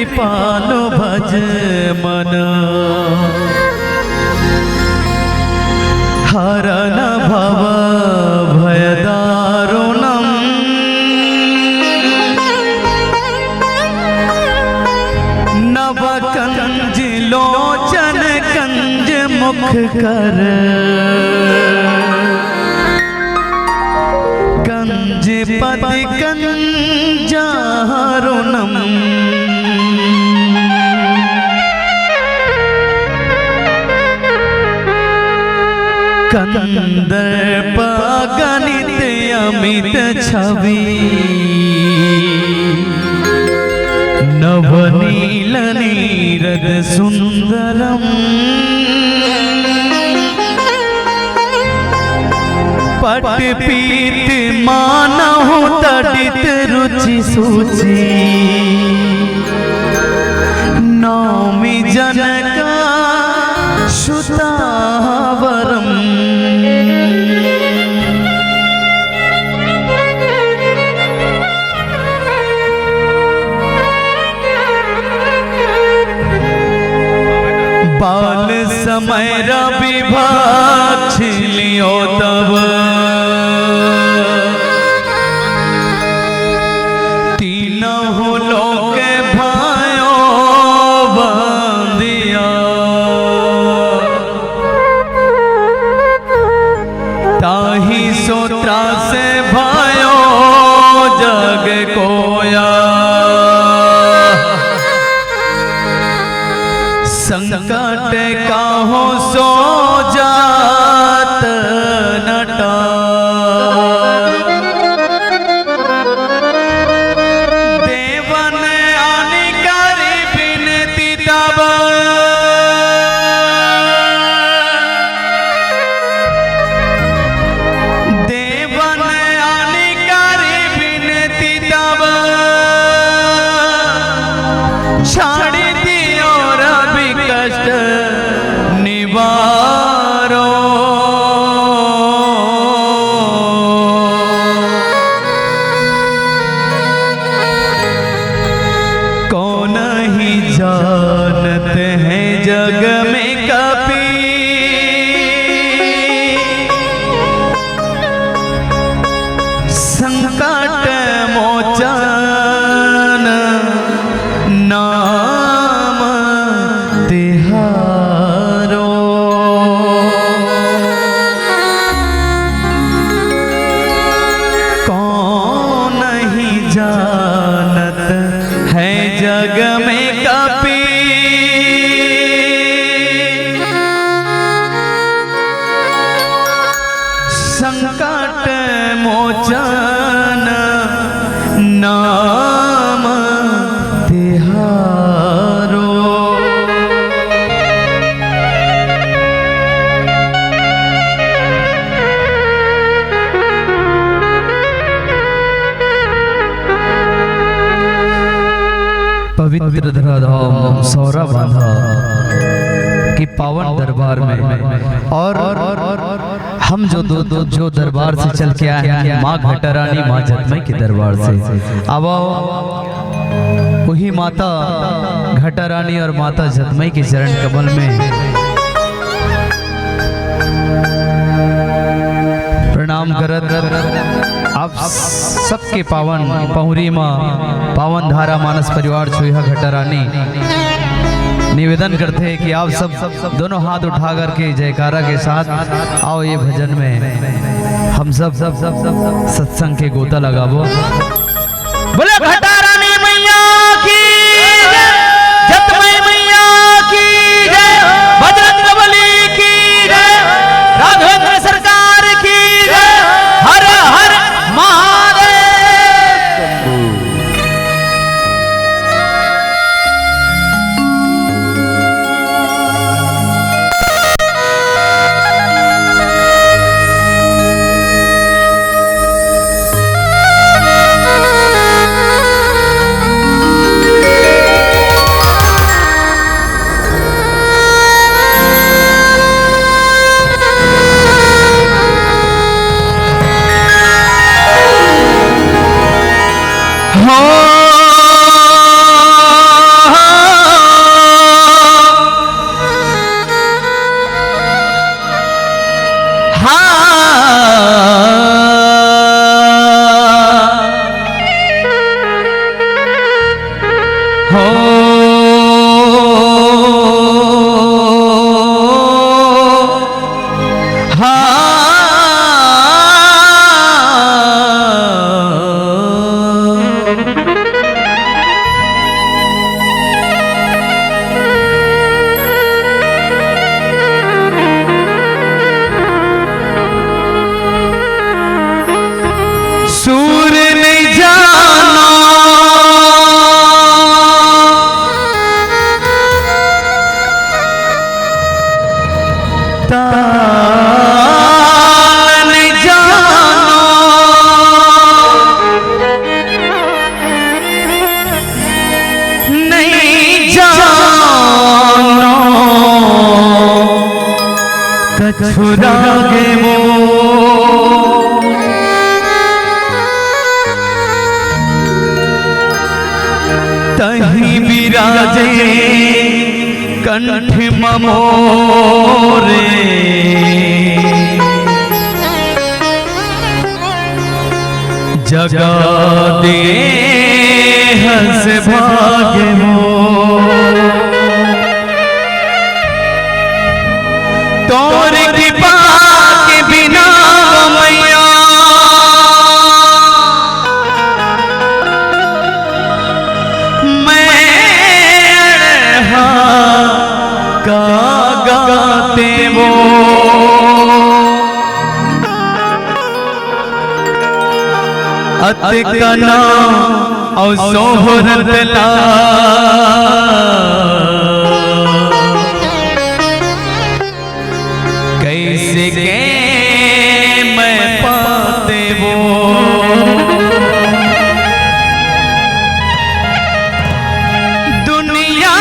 कृपालो भज मन हरन भव भयदारुणम नव कंज लोचन कंज मुख कर कंज पद कंजारुणम कंदर्प गणित अमित छवि नवनील नीरद सुंदरम पट पीत मानहु तडित रुचि सूचि नौमि जनका सुतावरम बाल समय विभाग छिलियो तब तीनहु लोक भयो बंदिया ताहि सोत्रा से भयो जग कोया संकट काहो सो जात नटा देवन आनि करि बिनती तब देवन आनि करि बिनती तब छाड़ी दियो रवि कष्ट निवारो कौन ही जानत है जग में कपि संकट मोचन नाम तिहारो कौन नहीं जानत है जग में कपि संकट मोचन नाम तिहारो पवित्र धराधाम सौरा बांधा कि पावन दरबार में और हम जो दरबार से चल के आए हैं माँ घटारानी माँ जतमई के दरबार से अब वही माता घटारानी और माता जतमई के चरण कमल में प्रणाम करत आप सबके पावन पहुरी माँ पावन धारा मानस परिवार छुहा घटारानी निवेदन करते हैं कि आप सब दोनों हाथ उठा करके जयकारा के साथ आओ ये भजन में हम सब सत्संग के गोता लगावो। बोले घटारानी मैया की जय, जतमई मैया की जय, बजरंगबली की जय, राघवेंद्र सरकार की जय, हर हर महादेव। कछुरागे वो तही विराजे कंठ ममोरे जगा दे हंस भागे वो तोर कृपा के बिना मैया मैं का गाते वो अतिकना और सोहरत ला कैसे के मैं पाते वो दुनिया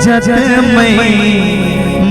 जग मैया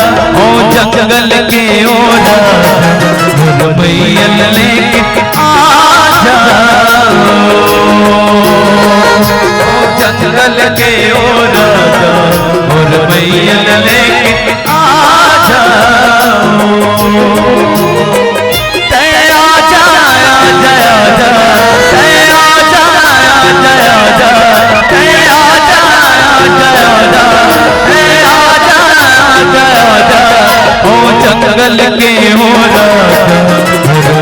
जंगल के ओर बैल लेके आ जाओ जंगल के ओर बैल लेके आ जाओ तेरा जाया जया जा तेरा जाया जया जा तेरा जाया जया जा तेरा जाया जया जा ओ जंगल के हो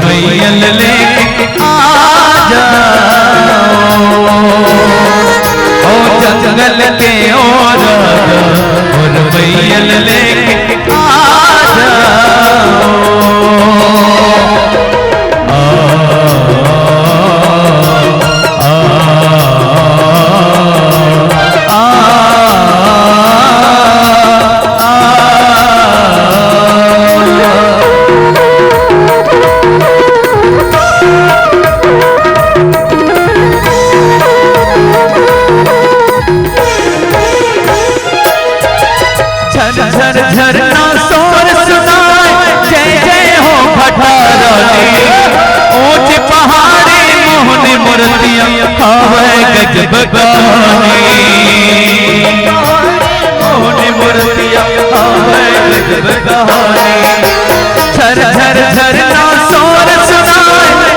बैल लेके आ जाओ ओ जंगल के हो बैल लेके आ जाओ झरना शोर सुनाए जय जय हो भठारानी ऊंच पहाड़ी मोहन मूर्तियां हवे गजब कहानी मोहन मूर्तियां हवे गजब कहानी झर झर झरना शोर सुनाए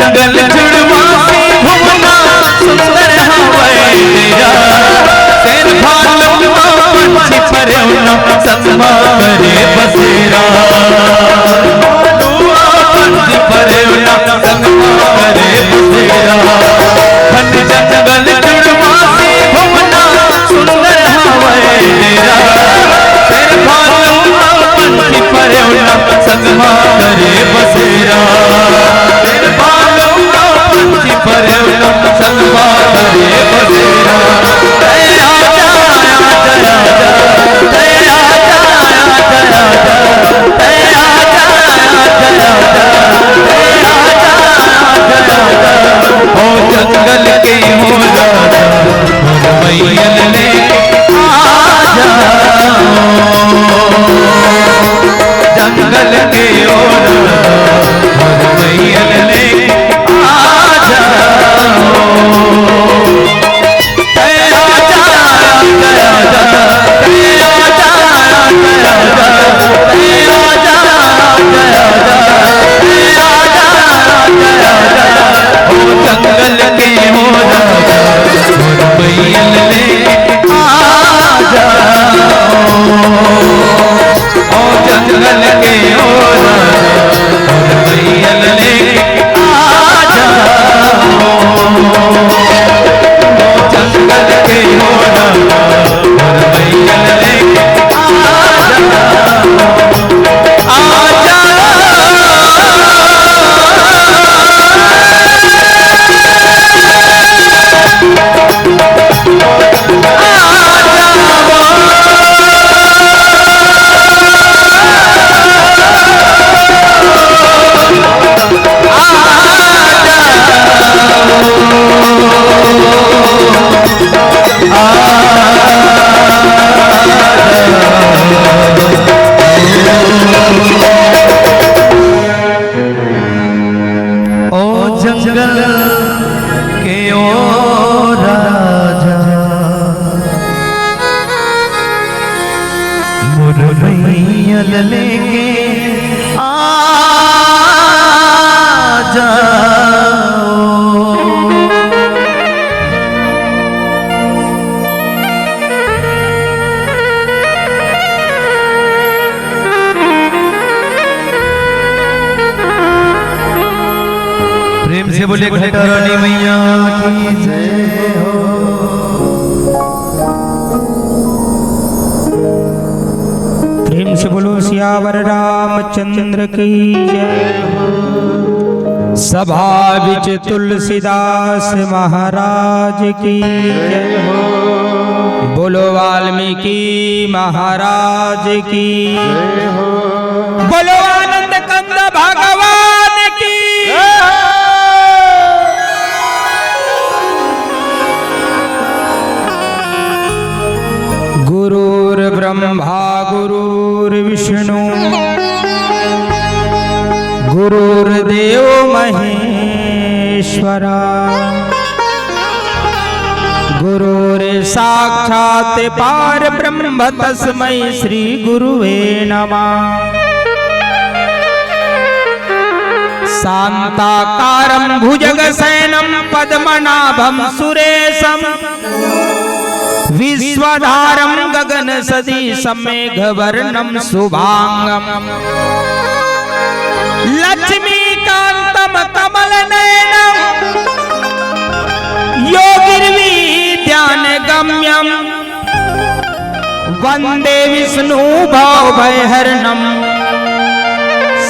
जंगल जुड़वासी भुवना सुंदर हवे तेरा शेर भालू पंछी परेवना सतमा करे बसेरा पंछी परेवना सतमा करे बसेरा घन जंगल जुड़वासी भुवना सुंदर हवे तेरा शेर भालू पंछी परेवना सतमा करे बसेरा शेर भालू पंछी परेवना सतमा करे बसेरा जंगल के हो राजा मैयल ले आ जंगल के हो राजा मैयल ले आ जंगल के हो राजा मैयल ले आ जंगल के हो राजा मैयल ले आ जंगल के हो राजा मैयल ले जंगल के ओ राजा मुरैयल लेके आ प्रेम से बोले घटा रानी मैया की जय हो। प्रेम से बोलो सियावर रामचंद्र की जय हो। सभा विच तुलसीदास महाराज की जय हो। बोलो वाल्मीकि महाराज की जय हो। बोलो आनंद कंद भगवान की गुरुर्ब्रह्मा गुरुर्विष्णु गुरुर्देव महेश्वरा गुरुर्साक्षात् परब्रह्म तस्मै श्री गुरुवे नमः। शान्ताकारं भुजगशयनं पद्मनाभं सुरेशं विश्वधारं गगनसदृशं मेघवर्णं शुभांगं लक्ष्मीकान्तं कमलनयनं योगिर्विद्यानगम्यं वन्दे विष्णुभवभयहरणं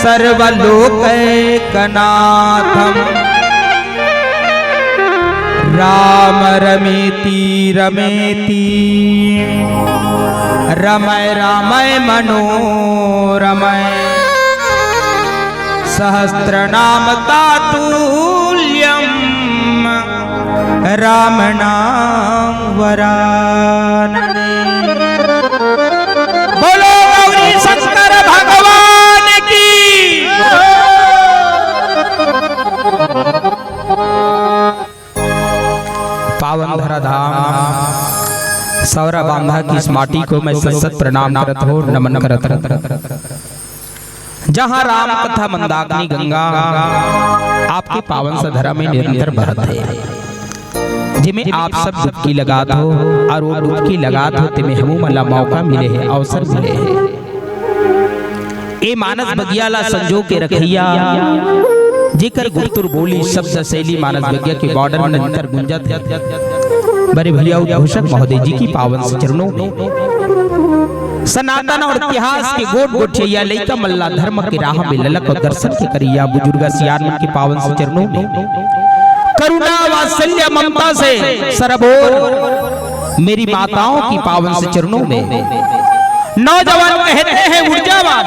सर्वलोकैकनाथं। राम रमेति रमेति रमय रामय मनोरमय सहस्रनाम तातुल्यं राम नाम वरानने। बोलो गौरी शंकर भगवान की। पावन धरा धाम सौरा बांधा की इस माटी को मैं सत प्रणाम करत हो, नमन करत। जहां राम कथा मंदाकिनी गंगा आपके पावन सधरा में निरंतर बहत है, जिमें आप सब डुबकी लगात हो और वो डुबकी लगात हो तिमें हमू मला मौका मिले है, अवसर मिले है। ए मानस बगियाला संजो के रखैया जेकर गुप्तुर बोली शब्द शैली मानस बगिया के बॉर्डर में निरंतर गुंजत है। बड़े भैया घोषक महोदय जी की पावन चरणों में सनातन और इतिहास के गोट गोठिया लइका मल्ला धर्म के राह में ललक और दर्शन के करिया बुजुर्ग सियान के पावन चरणों में करुणा वात्सल्य ममता से सरबोर मेरी माताओं की पावन चरणों में नौजवान कहते हैं ऊर्जावान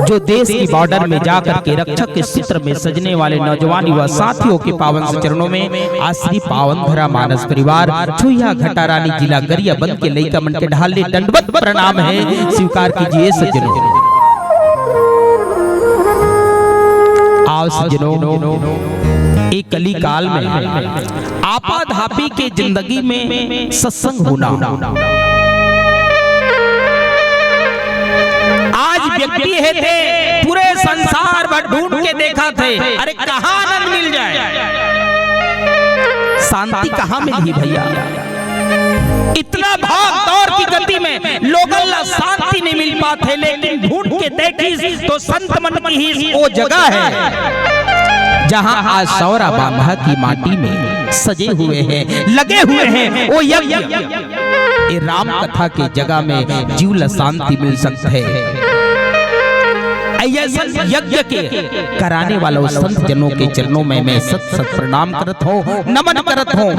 जो देश की बॉर्डर में जाकर के रक्षक के चित्र में सजने वाले नौजवान युवा साथियों के पावन चरणों में आज श्री पावन धरा मानस परिवार छुइया घटारानी जिला गरिया बंद के लइका मन के ढाले दंडवत प्रणाम है, स्वीकार कीजिए सज्जनों। आओ सज्जनों, एक कली काल में आपाधापी के जिंदगी में सत्संग होना आज व्यक्ति है थे पूरे संसार भर ढूंढ के देखा थे, अरे कहां आनंद मिल जाए, शांति कहां मिली भैया। इतना भाग दौड़ की गति में लोगों ला शांति नहीं मिल पाते, लेकिन ढूंढ के देखी तो संत मन की ही वो जगह है जहां आज सौरा बांधा की माटी में सजे हुए हैं, लगे हुए हैं वो यज्ञ। ये राम कथा की जगह में जीव शांति मिल सकता है। यज्ञ के कराने वालों संत जनों के चरणों में मैं सत सत प्रणाम करत हूँ, नमन करत हूँ।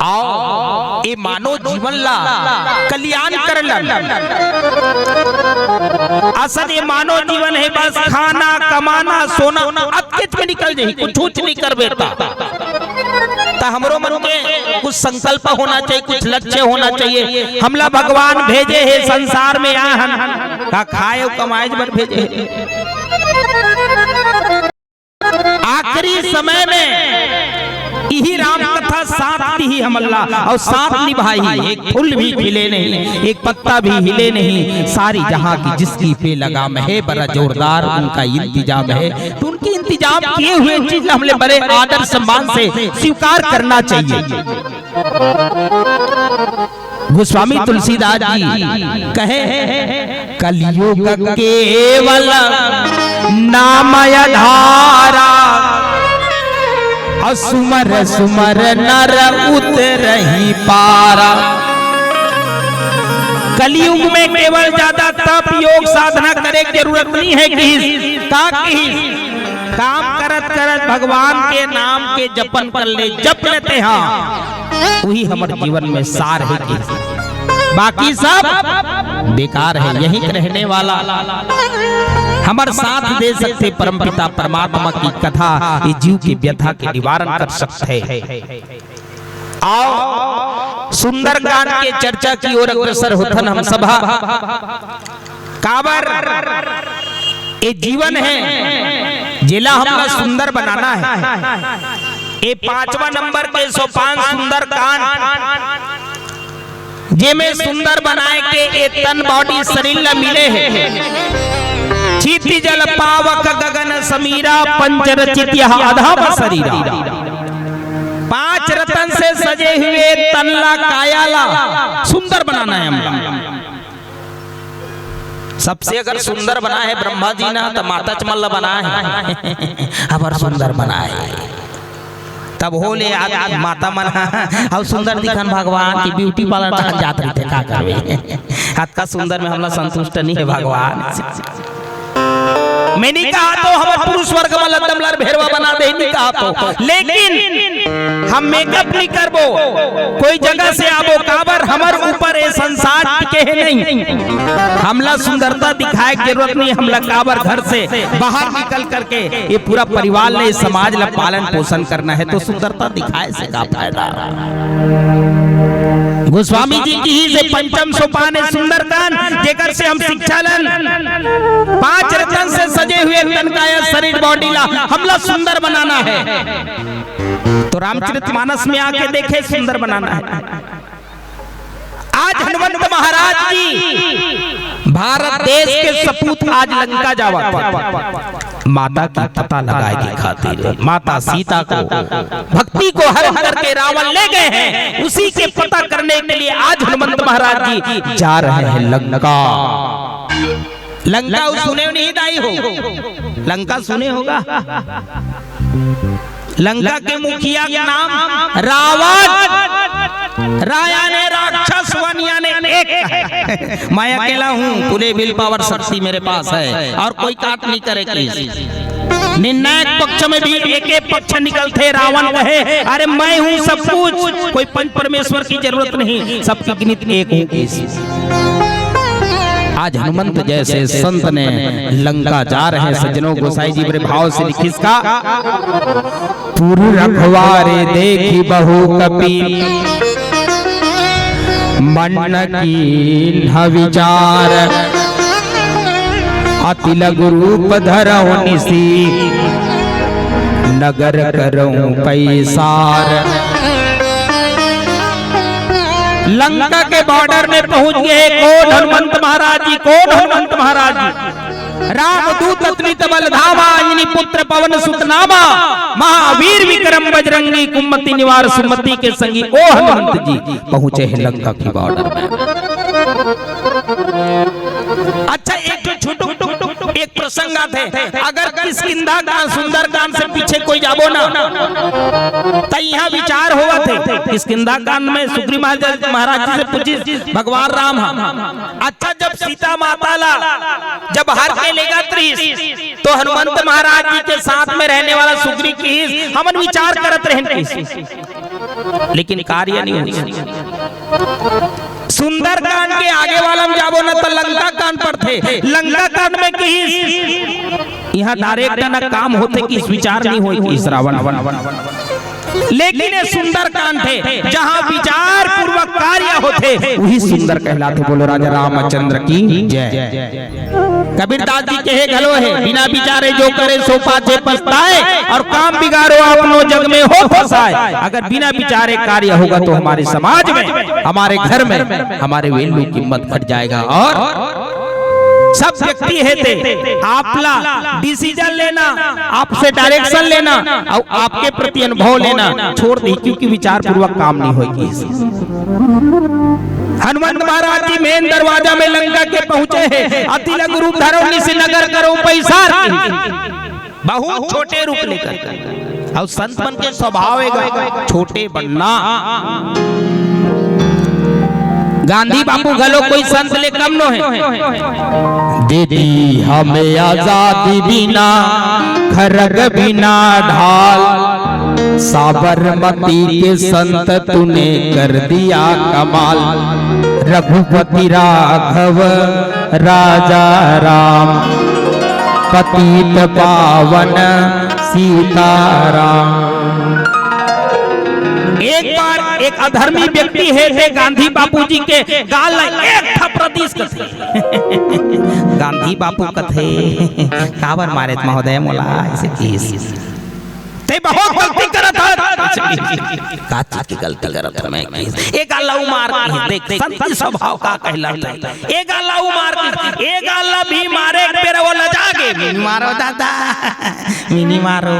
आओ ये मानव जीवन ला कल्याण करलन। असल ये मानव जीवन है बस खाना कमाना सोना, अत्यंत में निकल जाए कुछ नहीं कर बेटा। तो हमरो मन के कुछ संकल्प होना चाहिए, कुछ लक्ष्य होना चाहिए। हमला भगवान भेजे है संसार में आहन का खाए और कमाए बर भेजे। आखिरी समय में यही राम कथा साथ ही हमला और साथ निभाई, एक फूल भी खिले नहीं, एक पत्ता भी हिले नहीं, सारी जहां की जिसकी पे लगाम है बड़ा जोरदार उनका इंतजाम है। तो उनकी इंतजाम किए हुए चीज हमने बड़े आदर सम्मान से स्वीकार करना चाहिए। गोस्वामी तुलसीदास जी कहे कलियुग केवल नामय धारा सुमर सुमर नर उतरहि पारा। कलयुग में केवल ज्यादा तप योग साधना करे की जरूरत नहीं है कि काम करत करत भगवान के नाम के जपन कर ले, जप लेते हैं वही हमारे जीवन में सार है कि बाकी सब बेकार है। यही रहने वाला हमारे साथ दे सकते परमपिता परमात्मा की कथा ये जीव की व्यथा के निवारण कर सकते है। आओ सुंदरकांड के चर्चा की ओर अग्रसर होथन हम सभा। काबर ये जीवन है जिला हमला सुंदर बनाना है। ये 5वां नंबर के सोपान सुंदरकांड जेमे सुंदर बनाए के ये तन बॉडी शरीर ला मिले है। चीति जल पावक गगन समीरा पंचरचित अधाम शरीरा। 5 रतन से सजे हुए तनला कायाला सुंदर बनाना है हमला। सबसे अगर सुंदर बना है ब्रह्मा जी ना तो माता चमल्ला बना है अबर सुंदर बना है। तब होले आज माता मन और सुंदर दिखन भगवान की ब्यूटी पार्लर तक जात रही थे का करवे। हाथ का सुंदर में हमला संतुष्ट नहीं है भगवान। मैंने कहा तो हम पुरुष वर्ग में लद्दम लर भेरवा बना दे, नहीं कहा तो, लेकिन हम मेकअप नहीं करबो, कोई जगह से आबो काबर हमार ऊपर ये संसार टिके है नहीं। हमला सुंदरता दिखाए की जरूरत नहीं, हमला काबर घर से बाहर निकल करके ये पूरा परिवार ने समाज ला पालन पोषण करना है, तो सुंदरता दिखाए से का फायदा। गोस्वामी जी की ही से पंचम सोपान है सुंदरकांड, जेकर से हम शिक्षा लन 5 रत्न से सजे हुए तन काया शरीर बॉडी ला हमला सुंदर बनाना है। तो रामचरितमानस में आके देखे सुंदर बनाना है। आज हनुमंत महाराज जी भारत देश के सपूत आज लंका जावा माता की पता लगाए की खातिर माता सीता को भक्ति को हरण करके रावण ले गए हैं। उसी के पता करने के लिए आज हनुमंत महाराज जी जा रहे हैं लंका। लंका सुने नहीं दाई हो, लंका सुने होगा। लंका के मुखिया का नाम रावण, राया ने राक्षस वनिया ने एक है। मैं अकेला हूँ, पूरे विल पावर शक्ति मेरे पास है और कोई काट नहीं करे केस। निर्णायक पक्ष में भी एक एक पक्ष निकलते। रावण कहे अरे मैं हूँ सब कुछ, कोई पंच परमेश्वर की जरूरत नहीं, सबकी गिनती एक हूँ। आज हनुमंत जैसे संत ने लंका जा रहे हैं। सज्जनों गोसाई जी बड़े भाव से लिखी इसका। पुर रखवारे देखी बहु कपि मन की न विचार अति लघु रूप धरऊ निसी नगर करऊं पैसार। लंका के बॉर्डर में पहुंच गए। कौन हनुमंत महाराज जी, कौन हनुमंत महाराज जी? रामदूत अतुलित बल धामा, अंजनी पुत्र पवन सुत नामा, महावीर विक्रम बजरंगी, कुमति निवार सुमति के संगी। ओ हनुमंत जी पहुंचे हैं लंका की बॉर्डर में। अच्छा एक छोटू एक प्रसंग आते, अगर किष्किंधा गान सुंदरकांड से पीछे कोई जाबो ना तो यहाँ विचार हुआ थे। किष्किंधा कांड में सुग्रीव महाराज जी से पूछी भगवान राम अच्छा जब सीता माता ला जब हर के लेगा त्रिस तो हनुमंत महाराज जी के साथ में रहने वाला सुग्रीव की हमन विचार करत रहे, लेकिन कार्य नहीं हो। सुंदरकांड के आगे वाला में जाबो ना तो लंका कांड पर थे। लंका कांड में कहीं यहाँ डायरेक्ट ना काम होते कि इस विचार नहीं हो कि इस रावण, लेकिन ये सुंदर कांड थे जहाँ विचार पूर्वक कार्य होते वही सुंदर कहलाते। बोलो राजा रामचंद्र की जय। कबीरदास जी कहे घलो है बिना विचारे जो करे सो पाछे पछताए और काम बिगाड़ो अपनो जग में हो फसाए। अगर बिना विचारे कार्य होगा तो हमारे समाज में, हमारे घर में, हमारे वैल्यू कीमत घट जाएगा। और सब व्यक्ति है थे आपला डिसीजन लेना, आपसे डायरेक्शन लेना और आपके प्रति अनुभव लेना छोड़ दी, क्योंकि विचार पूर्वक काम नहीं होगी। हनुमंत महाराज जी मेन दरवाजा में लंका के पहुंचे हैं। अति लघु रूप धरो निस नगर करो पैसार, बहुत छोटे रूप लेकर। और संत मन के स्वभाव है छोटे बनना। गांधी बापू गलो कोई संत ले कम नो है। दीदी हमें आजादी बिना खरग बिना ढाल, साबरमती के संत तूने कर दिया कमाल। रघुपति राघव राजा राम, पतित पावन सीताराम। एक बार एक अधर्मी व्यक्ति है गांधी बापू जी के गाल एक थपड़ीस कथे। गांधी बापू कथे काबर मारे महोदय मोला ऐसे चीज ते बहुत गलती करत है। का चीज की गलती करत है मैं? एक गाला मार के देख संत स्वभाव का कहलाता है। एक गाला मार के एक गाला भी मारे मेरा वो लजागे मिनी मारो दादा मिनी मारो।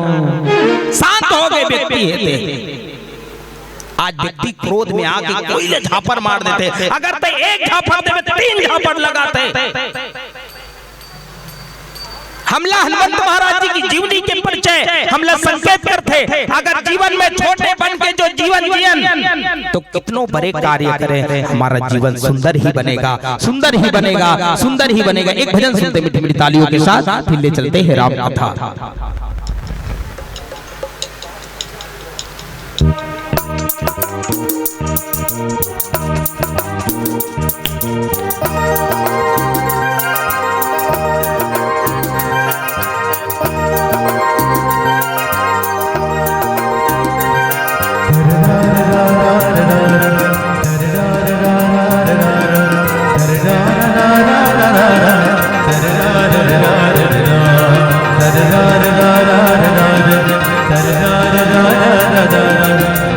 शांत हो गए व्यक्ति है। आज व्यक्ति क्रोध में आके कोई ले झापड़ मार देते। अगर ते एक झापड़ दे तो तीन झापड़ लगाते। हमला हनुमंत महाराज जी की जीवनी के परिचय हमला संकेत करते। अगर जीवन में छोटे बन के जो जीवन जियन तो कितनों बड़े कार्य करें, हमारा जीवन सुंदर ही बनेगा, सुंदर ही बनेगा, सुंदर ही बनेगा। एक भजन सुनते मीठी मीठी तालियों के साथ फिर ले चलते हैं राम कथा।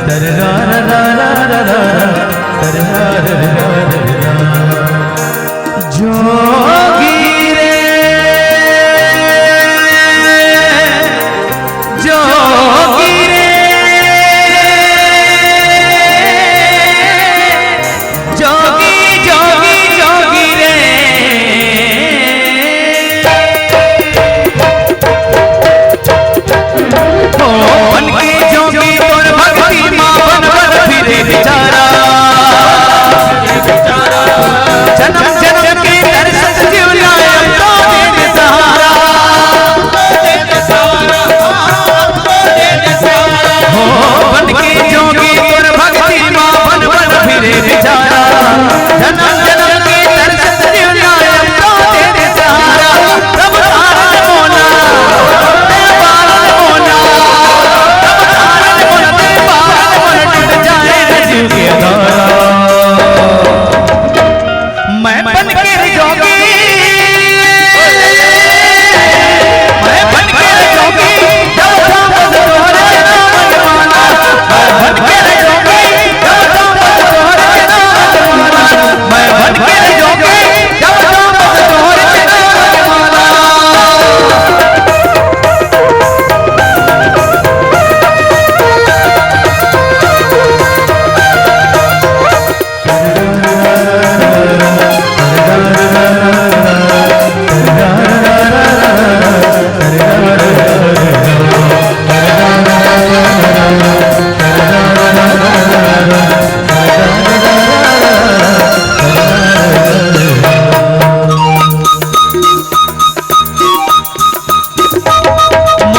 da da da da da da da da da da da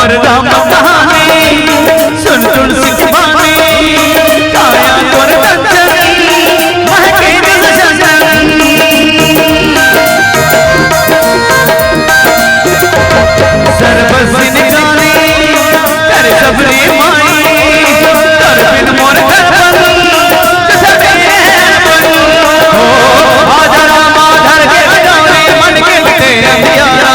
मोर राम कहानी सुन सुन सिख बानी काया तोर कंचनी महके दिल चंदनी सर्वसिन जानी कर सबरी माई कर बिन मोर करबन सके हो आजा रामा धर के बजावे मन के तेरा प्यारा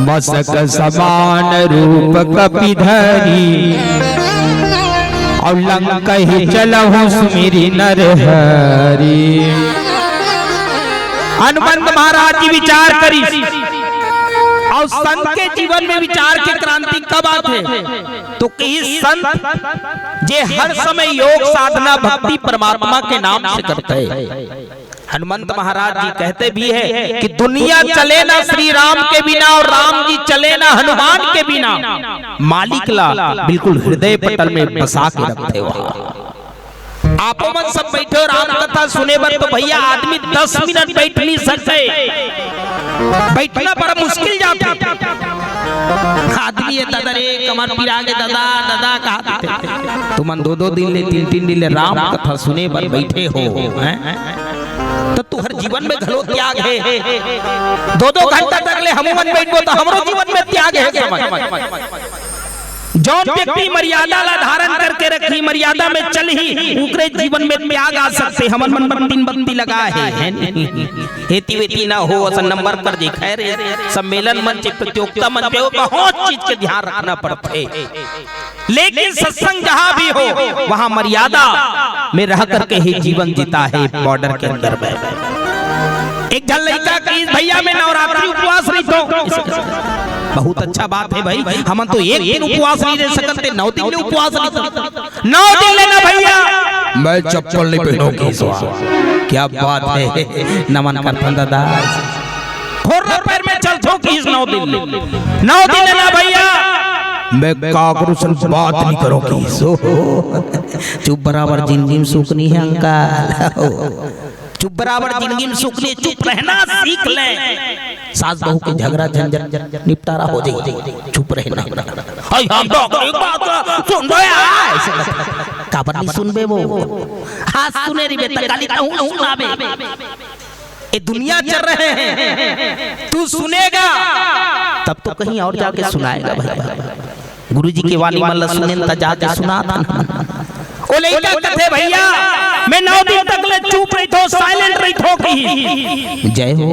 मसक समान रूप कपिधरी और लंक ही चलहु सुमिरी नरहरी। हनुमंत महाराज जी विचार करी और संत के जीवन में विचार की क्रांति कब आते तो कि संत जे हर समय योग साधना भक्ति परमात्मा के नाम से करते हैं। हनुमंत महाराज जी कहते भी है कि दुनिया चले ना श्री राम के बिना और राम जी चले ना हनुमान के बिना। मालिक ला बिल्कुल हृदय पटल में बसा के रखते हो। आप मन सब बैठे राम कथा सुने बर तो भैया आदमी 10 मिनट बैठ नहीं सकते। बैठना बड़ा मुश्किल जाता आदमी ये दादा रे कमर पिरा के दादा दादा कहा तुमन 2-2 दिन ले 3-3 दिन ले राम कथा सुने पर बैठे हो हैं तो तू हर जीवन में घलो त्याग है 2-2 घंटा तक ले हम मन बैठो तो हमरो जीवन में त्याग है समझ जौन व्यक्ति मर्यादा ला धारण करके रखी मर्यादा में चल ही उनके जीवन में त्याग आ सकते हमन मन पर 3 बत्ती लगा है हेती वेती ना हो असन नंबर पर देखा है रे सम्मेलन मंच प्रतियोगिता मंच पे बहुत चीज के ध्यान रखना पड़ता है लेकिन सत्संग जहां भी हो वहां मर्यादा में रह करके ही जीवन जीता है बॉर्डर के अंदर में एक जल लड़का की भैया में नवरात्रि उपवास रही तो बहुत अच्छा बात है भाई हम तो एक दिन उपवास नहीं रह सकते 9 दिन उपवास नहीं 9 दिन लेना भैया मैं चप्पल नहीं पहनूंगी क्या बात है नमन करता दादा खोर पैर में चल थो कि 9 दिन 9 दिन लेना भैया मैं काकरू से बात नहीं करूंगी सो चुप बराबर जिंदगी सुखनी है अंकल चुप बराबर जिंदगी में सुख ले चुप रहना सीख ले सास बहू के झगड़ा झंझट निपटारा हो जाए चुप रहना हाय हम तो एक बात सुन दो ऐसे काबर नहीं सुनबे वो हां सुने रे बेटा गाली कहूं सुनाबे ये दुनिया चल रहे हैं तू सुनेगा तब तो कहीं और जाके सुनाएगा भाई गुरुजी की वाणी मन सुने त जाके सुना ओ लइका कथे भैया मैं 9 दिन तक ले चुप रही थो साइलेंट रही थो की जय हो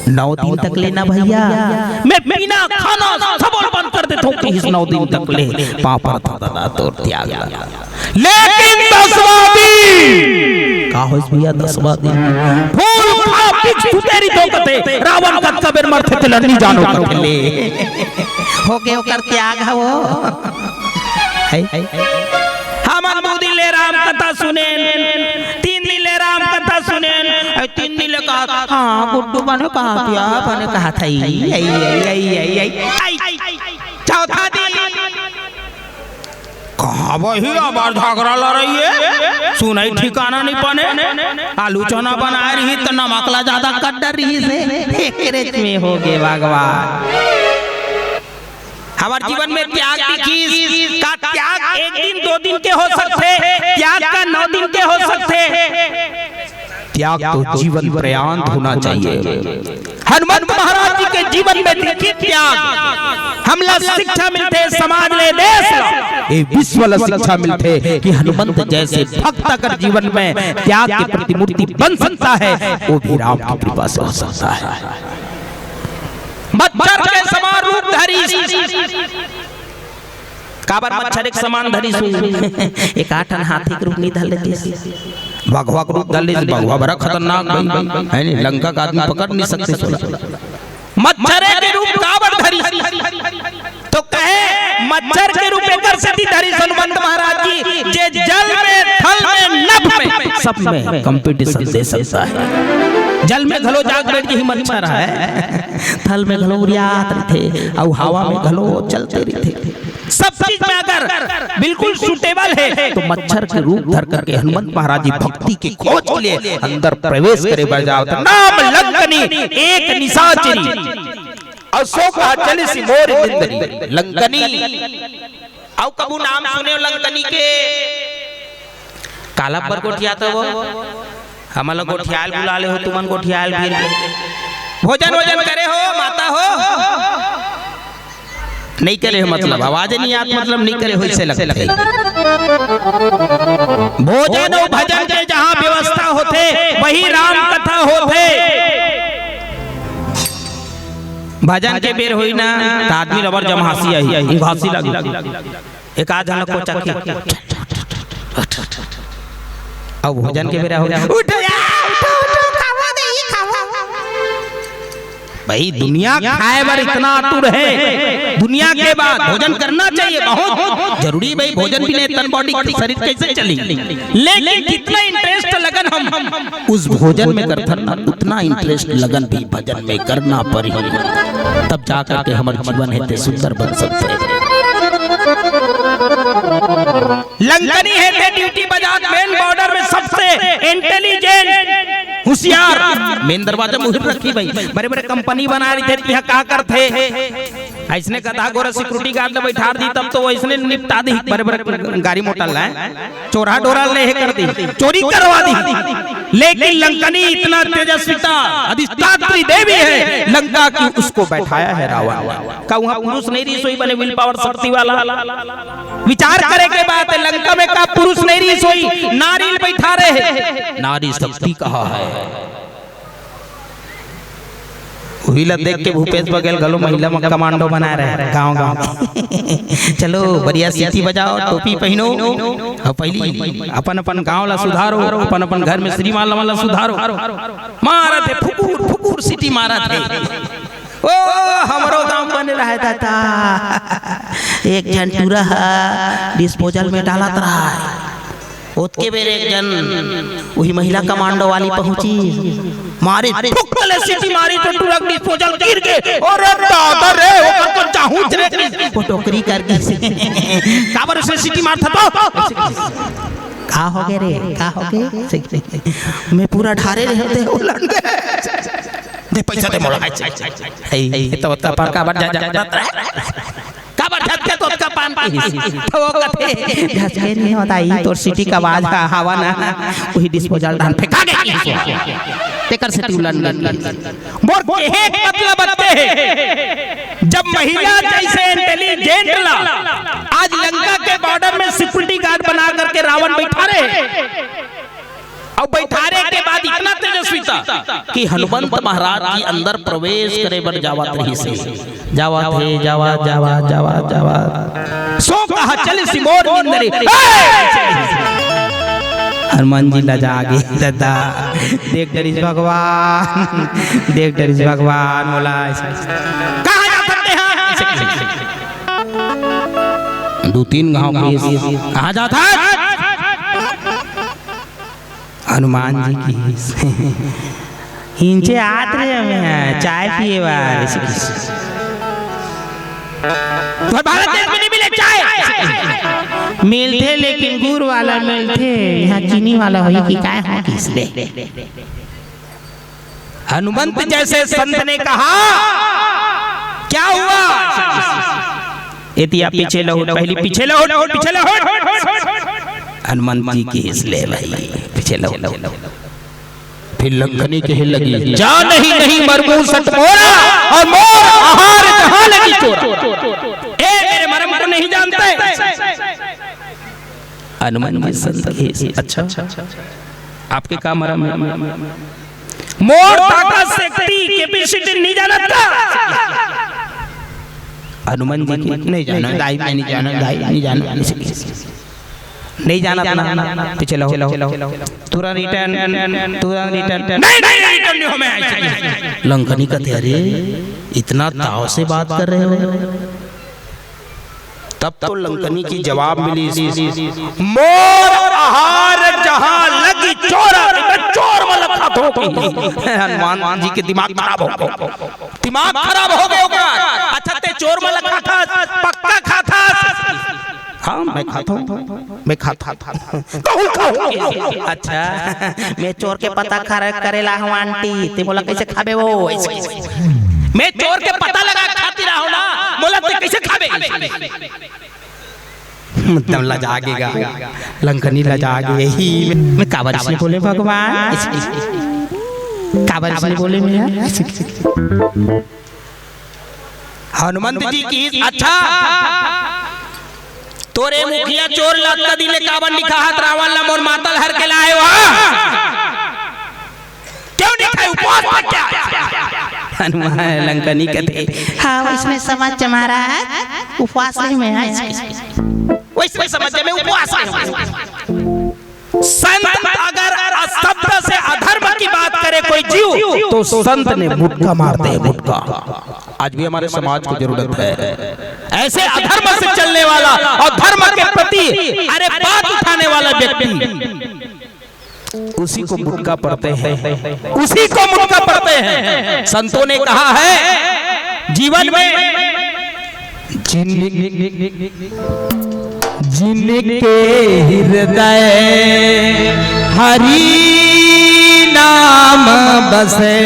9 दिन तक लेना भैया मैं बिना खाना सब बंद कर देता हूं कि इस 9 दिन तक ले पापा था दादा तो त्याग लेकिन 10वां दिन का होइस भैया 10वां दिन फूल खा पिछ तेरी तो कथे रावण का कबर मरथे ते नहीं जानो कर ले हो गए कर त्याग है वो है हम 2 दिन ले राम कथा सुने 3 दिन ले राम कथा सुने 3 दिन ले कहा हां गुड्डू बने कहा पिया बने कहा था चौथा दिन कहा वही आवाज झगड़ा ला रही है सुनाई ठिकाना नहीं पने आलू चना बना रही तो नमकला ज्यादा कट रही से एक में हो गए भगवान हमारे जीवन में त्याग की का त्याग 1 दिन 2 दिन के हो सकते त्याग का 9 दिन के हो सकते त्याग तो जीवन पर्यंत होना चाहिए हनुमान महाराज जी के जीवन में देखिए त्याग हमला शिक्षा मिलते समाज ले देश ये विश्व ला शिक्षा मिलते कि हनुमंत जैसे भक्त अगर जीवन में त्याग की प्रतिमूर्ति बन सकता है वो भी राम की कृपा से हो सकता है मच्छर के समान रूप धरी काबर मच्छर एक समान धरी एक 8 हाथी के रूप नहीं धर लेती भगवा के रूप धर ले भगवा बड़ा खतरनाक है नहीं लंका का आदमी पकड़ नहीं सकते मच्छर के रूप काबर धरी तो कहे मच्छर के रूप एक सिद्धि धरी हनुमंत महाराज जी जे जल में थल में नभ में सब में कंपटीशन दे सकता है जल में घलो जाग बैठ ही मच्छर है थल में घलो उड़ियात थे और हवा में घलो चलते रहते सब चीज में अगर बिल्कुल सूटेबल है तो मच्छर के रूप धर करके हनुमंत महाराज जी भक्ति की खोज के लिए अंदर प्रवेश करे बढ़ जाओ नाम लंकनी एक निशाचरी अशोक चली सी मोर जिंदगी लंकनी आओ कबू नाम सुने लंकनी के काला पर गोठिया तो वो हमला गोठियाल बुला ले हो तुमन गोठियाल भी भोजन वोजन करे हो माता हो नहीं करे हो मतलब आवाज नहीं आत मतलब नहीं करे हो इससे लगता है भोजन और भजन के जहां व्यवस्था होते वही राम कथा होते भजन के बेर होई ना त आदमी रबर जम हंसी आई हंसी लगी एक आध को चखी अब भोजन के बेरा हो गया उठ खावा दे खावा भाई दुनिया खाए बार इतना आतुर है दुनिया के बाद भोजन करना चाहिए बहुत जरूरी भाई भोजन भी नहीं तन बॉडी की शरीर कैसे चली लेकिन कितना इंटरेस्ट लगन हम उस भोजन में करते ना उतना इंटरेस्ट लगन भी भजन में करना पड़ी तब जाकर के हमारे जीवन है सुंदर बन सकते हैं लंकनी है ड्यूटी बाजार मेन बॉर्डर में सबसे इंटेलिजेंट होशियार मेन दरवाजा मुहिर रखी भाई, बड़े बड़े कंपनी बना रही थे, यहाँ क्या करते ऐसने कदा गोरा सिक्योरिटी गार्ड ने बैठा दी, तब तो वैसने निपटा दी, बड़े बड़े गाड़ी मोटर लाए, चोरा डोरा ले कर दी, चोरी करवा दी। लेकिन लंकनी इतना तेजस्विता अधिष्ठात्री देवी है लंका की, उसको बैठाया है रावण का। वहां पुरुष नहीं रही सोई बने विल पावर शक्ति वाला। विचार करे के बात है, लंका में का पुरुष नहीं रही सोई, नारी बैठा रहे, नारी शक्ति कहा है। वही ला देख के भूपेश बघेल गलो महिला में कमांडो बना रहे गांव गांव। चलो बढ़िया सीटी बजाओ, टोपी पहनो, और पहली अपन अपन गांव ला सुधारो, अपन अपन घर में श्रीमान वाला सुधारो। मारा थे फुकुर फुकुर सीटी मारा थे। ओ हमारो गांव बन रहा है था, एक जन पूरा डिस्पोजल में डाला रहा, उसके बेर एक जन वही महिला कमांडो वाली पहुंची, मारी ठुकले सीटी मारी तो ट्रक डिस्पोजल गिर के, और दादा रे ऊपर तो चाहूच रे वो टोकरी कर दी काबर से सीटी मारता तो का हो गए रे, का हो गए, मैं पूरा ढारे रहते उलट गए, दे पैसा दे मोला है तो उतना पर का बढ़ जा काबर झटके तो उसका पान की तो वो कहते झटके नहीं होता ही तो सिटी का आवाज का हवा ना वही डिस्पोजल डाल फेंका गई तेकर से उलन मोर के एक मतलब बनते हैं। जब महिला जैसे इंटेलिजेंट ला आज लंका के बॉर्डर में सिक्योरिटी गार्ड बना करके रावण बैठा रहे, और बैठारे के बाद इतना तेजस्विता कि हनुमंत महाराज की अंदर प्रवेश करे बर जावत रही से जावा थे जावा जावा जावा जावा सो कहा चल सिमोर इंद्री हनुमान जी लजा आगे दादा देख डरिस भगवान, देख डरिस भगवान मोला कहां जा सकते हैं, दो तीन गांव कहां जाता है हनुमान जी की हिंचे आत रहे में चाय पिए बार भारत देश में नहीं मिले चाय, मिलते लेकिन गुड़ वाला मिलते, यहाँ चीनी वाला हो कि काय हो किसले। हनुमंत जैसे संत ने कहा क्या हुआ, यदि आप पीछे लो, पहली पीछे लो, पीछे लो, हनुमान जी की इसलिए भाई पीछे लो, फिर लंकनी के हिल लगी जा नहीं नहीं मरमू सट मोरा और मोर आहार जहां लगी चोरा, ए मेरे मरम को नहीं जानते। हनुमान जी संत की अच्छा आपके का मरम है, मोर ताकत शक्ति कैपेसिटी नहीं जानता। हनुमान जी की नहीं जाना, दाई नहीं जाना, दाई नहीं जाना, नहीं जाना अपना पीछे लो, तुरंत रिटर्न नहीं रिटर्न नहीं हो मैं। लंकनी कहते अरे इतना ताव से बात कर रहे हो, तब तो लंकनी की जवाब मिली मोर आहार जहां लगी चोरा, चोर वाला खातों की। हनुमान जी के दिमाग खराब हो गया। अच्छा ते चोर वाला खाता पक्का खाता, हाँ मैं खाता हूँ, मैं खाता अच्छा मैं चोर के पता करेला हूँ आंटी, ते बोला कैसे खाबे वो, मैं चोर के पता लगा खाती रहा हूँ ना, बोला ते कैसे खाबे, मतलब लजागेगा लंकनी लजागे। मैं काबर से बोले भगवान, काबर से बोले मैं हनुमंत जी की अच्छा तोरे मुखिया चोर लात दिले काबर लिखा हाथ रावण ला मोर मातल हर के लाए क्यों नहीं खाए उपवास पर क्या। हनुमान लंकनी कहते हाँ वैसे समझ तुम्हारा उपवास नहीं में है, वैसे समझ में उपवास है। संत अगर शब्द से अधर्म की बात करे कोई जीव तो संत ने मुटका मारते हैं, मुटका। आज भी हमारे समाज को जरूरत है ऐसे अधर्म से चलने वाला और धर्म के प्रति अरे बात उठाने वाला व्यक्ति, उसी को मुटका पड़ते हैं, उसी को मुटका पड़ते हैं। संतों ने कहा है जीवन में जिनके हृदय हरि नाम बसे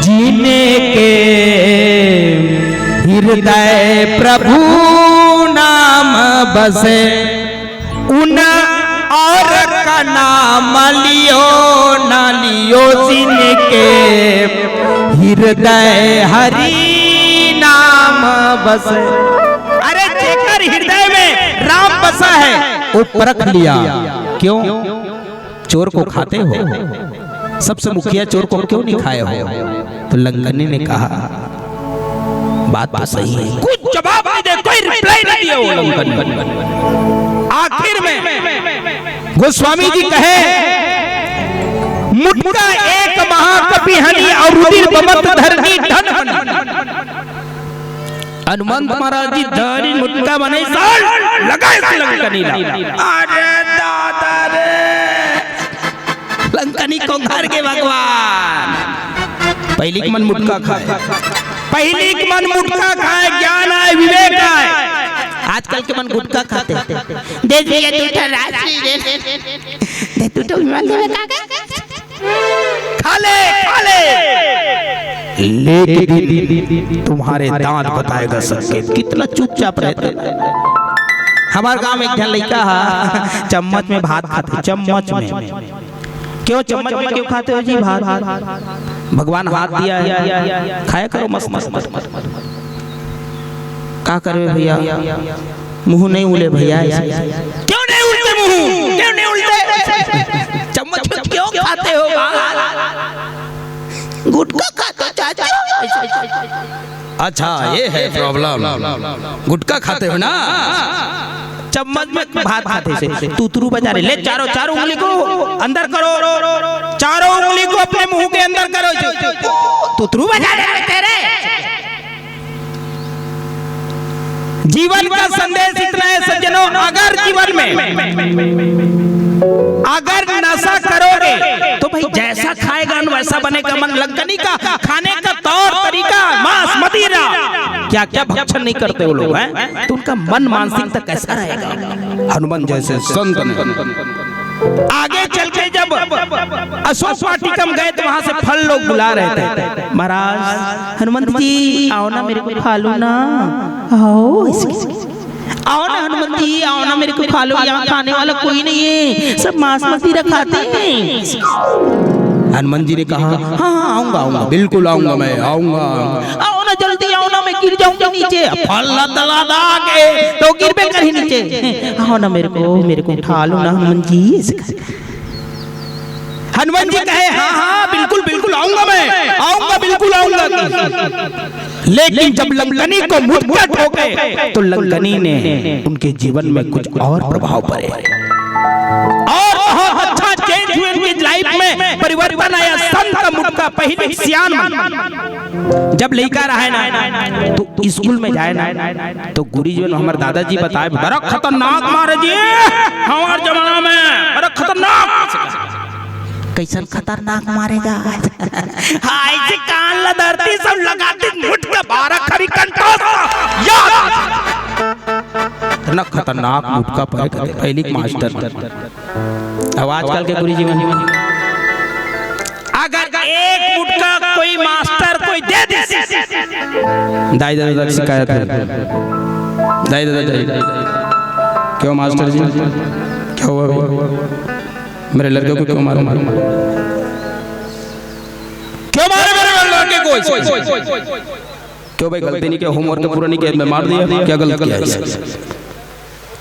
जीने के हृदय प्रभु नाम बसे उन और का नाम लियो ना लियो जिनके हृदय हरि नाम बसे। अरे जेकर हृदय में राम बसा है वो परख लिया। क्यों? चोर को खाते हो, सबसे मुखिया चोर को क्यों नहीं खाए हो? तो लंकनी ने कहा बात तो सही है, कुछ जवाब नहीं दे, कोई रिप्लाई नहीं दिया वो लंकनी। आखिर में गोस्वामी जी कहे मुट्ठा एक महाकवि हनी और रुधिर बमत धरनी धन हनुमंत महाराज जी धरी मुट्ठा बने साल लगाए से लंकनी ला। अरे दादा रे लंकनी को घर के भगवान पहली के मन मुट्ठा खाए, पहली के मन मुट्ठा खाए, ज्ञान आए विवेक आए। आजकल के मन गुटखा खाते दे दिया तू राशि दे तू तो विमान दे खा ले लेकिन तुम्हारे दांत बताएगा सबके कितना चुपचाप रहते। हमारे गांव में एक जन लड़का है चम्मच में भात खाते, चम्मच में। क्यों चम्मच में क्यों खाते हो जी भात? भगवान हाथ दिया है, खाया करो मस्त मस्त। क्या करे भैया, मुंह नहीं उले भैया। क्यों नहीं उलते मुंह? क्यों नहीं उलते? चम्मच में क्यों खाते हो? गुटखा खाते चाचा। अच्छा ये है प्रॉब्लम, गुटखा खाते हो ना, चम्मच में भात खाते से तुतरू बजा रहे। ले चारों उंगली को अंदर करो, चारों उंगली को अपने मुंह के अंदर करो, तुतरू बजा रहे तेरे। जीवन का संदेश इतना है सज्जनों, अगर जीवन में अगर नशा करोगे तो भाई जैसा खाएगा वैसा बनेगा मन। लंकनी का खाने का तौर तरीका मांस मदिरा क्या क्या भक्षण नहीं करते वो लोग हैं, तो उनका मन मानसिकता कैसा रहेगा? हनुमान जैसे संत ने आगे चल के जब अशोक वाटिका में गए तो वहां से फल लोग बुला रहे थे। महाराज हनुमंत जी आओ ना, मेरे को खा लो ना, आओ ना हनुमंत जी, आओ ना मेरे को खा लो, यहाँ खाने वाला कोई नहीं है, सब मांस मदिरा खाते हैं। हनुमान जी ने कहा हाँ आऊंगा, बिल्कुल आऊंगा, मैं आऊंगा। आओ ना जल्दी आओ ना, मैं गिर जाऊंगा नीचे। फल तला दागे तो गिर पे कहीं नीचे। आओ ना मेरे को उठा लो ना हनुमान जी। हनुमान जी कहे हाँ बिल्कुल आऊंगा, मैं आऊंगा, बिल्कुल आऊंगा। लेकिन जब लंकनी को मुट्ठा ठोके तो लंकनी ने उनके जीवन में कुछ और प्रभाव पड़े और बहुत अच्छा चेंज हुए उनकी लाइफ में, परिवर्तन आया। संत का मुट्ठा पहले सियान जब लड़का रहा ना तो स्कूल में जाए ना तो गुरुजी ने हमारे दादाजी बताए बड़ा खतरनाक मारे जी हमारे जमाना में, बड़ा खतरनाक। कैसन खतरनाक मारेगा? हाय जी कान लदरती सब लगाती मुठ का 12 खरी कंटोस याद इतना खतरनाक मुठ का पहली मास्टर। अब आजकल के गुरुजी में अगर एक मुठ का कोई मास्टर कोई दे दे दाई दादा शिकायत है, दाई दादा क्यों मास्टर जी क्या हुआ? मेरे लड़के को क्यों मारो? क्यों मारे मेरे लड़के को? क्यों भाई गलती नहीं किया, होमवर्क पूरा नहीं किया, मैं मार दिया, क्या गलत किया?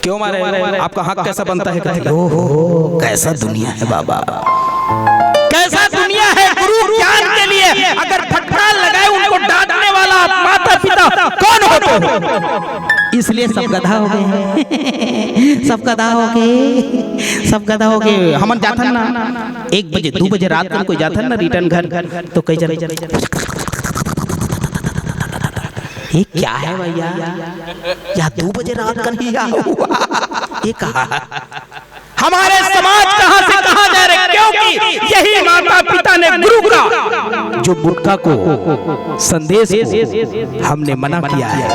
क्यों मारे? आपका हक कैसा बनता है? ओहो कैसा दुनिया है बाबा, कैसा दुनिया है। गुरु ज्ञान के लिए अगर फटकार लगाए उनको डांटने वाला माता पिता कौन होते? इसलिए सब गधा हो गए, सब गधा हो गए। हम जाता ना 1 बजे 2 बजे रात को कोई जाता ना रिटर्न घर तो कई जगह ये क्या है भैया, या 2 बजे रात का नहीं हुआ ये कहा। हमारे समाज कहां से कहां जा रहे, क्योंकि यही माता पिता ने गुरु का जो गुटखा को संदेश को हमने मना किया है,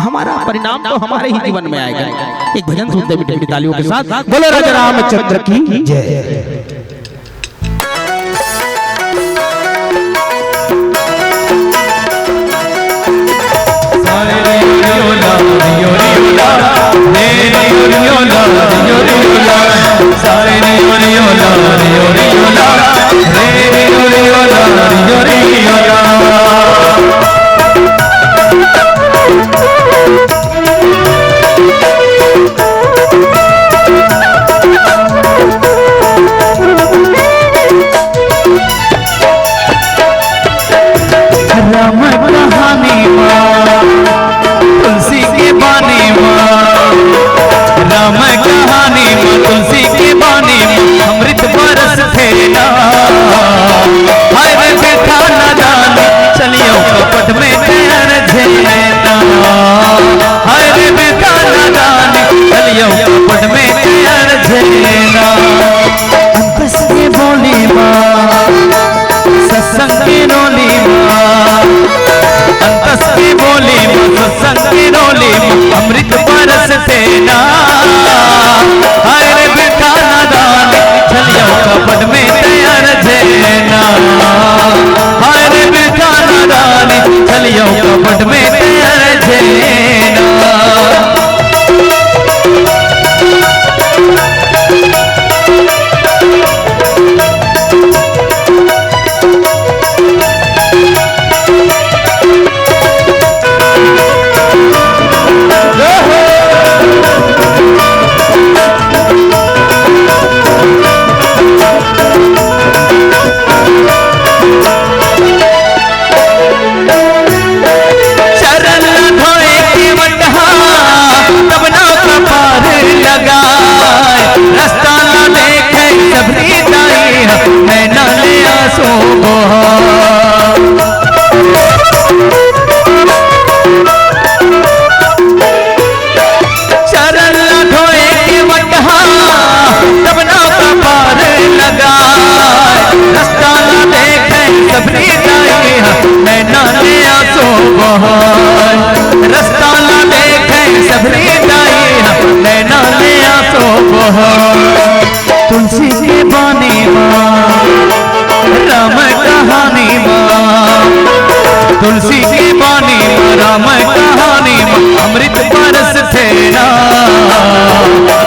हमारा परिणाम तो हमारे ही जीवन में आएगा। एक भजन सुनते मीठी मीठी तालियों के साथ, बोलो राजा रामचंद्र की जय। रियो रियो ला सारे रियो रियो ला रियो रियो ला रे रियो रियो ला रियो रियो ला। राम कहानी माँ तुलसी के बानी माँ, राम कहानी माँ तुलसी के बानी माँ अमृत बरस थे ना। हाय रे बेटा नादानी चलियो कपट में तैर झेलना। हाय रे बेटा नादानी चलियो कपट में तैर झेलना। अंतस के बोली माँ सत्संग की रोली माँ, अंतस की बोली माँ सत्संग की रोली माँ अमृत बरस देना। हाय रे बेटा नादानी चलियो कपट में तैयार झेलना। हाय रे बेटा नादानी चलियो कपट में तैयार झेलना। रास्ता ना देखे सबरी दाई नैना ले आसो तुलसी के बानी माँ राम कहानी माँ, तुलसी की बानी माँ राम कहानी माँ अमृत बरस थे ना।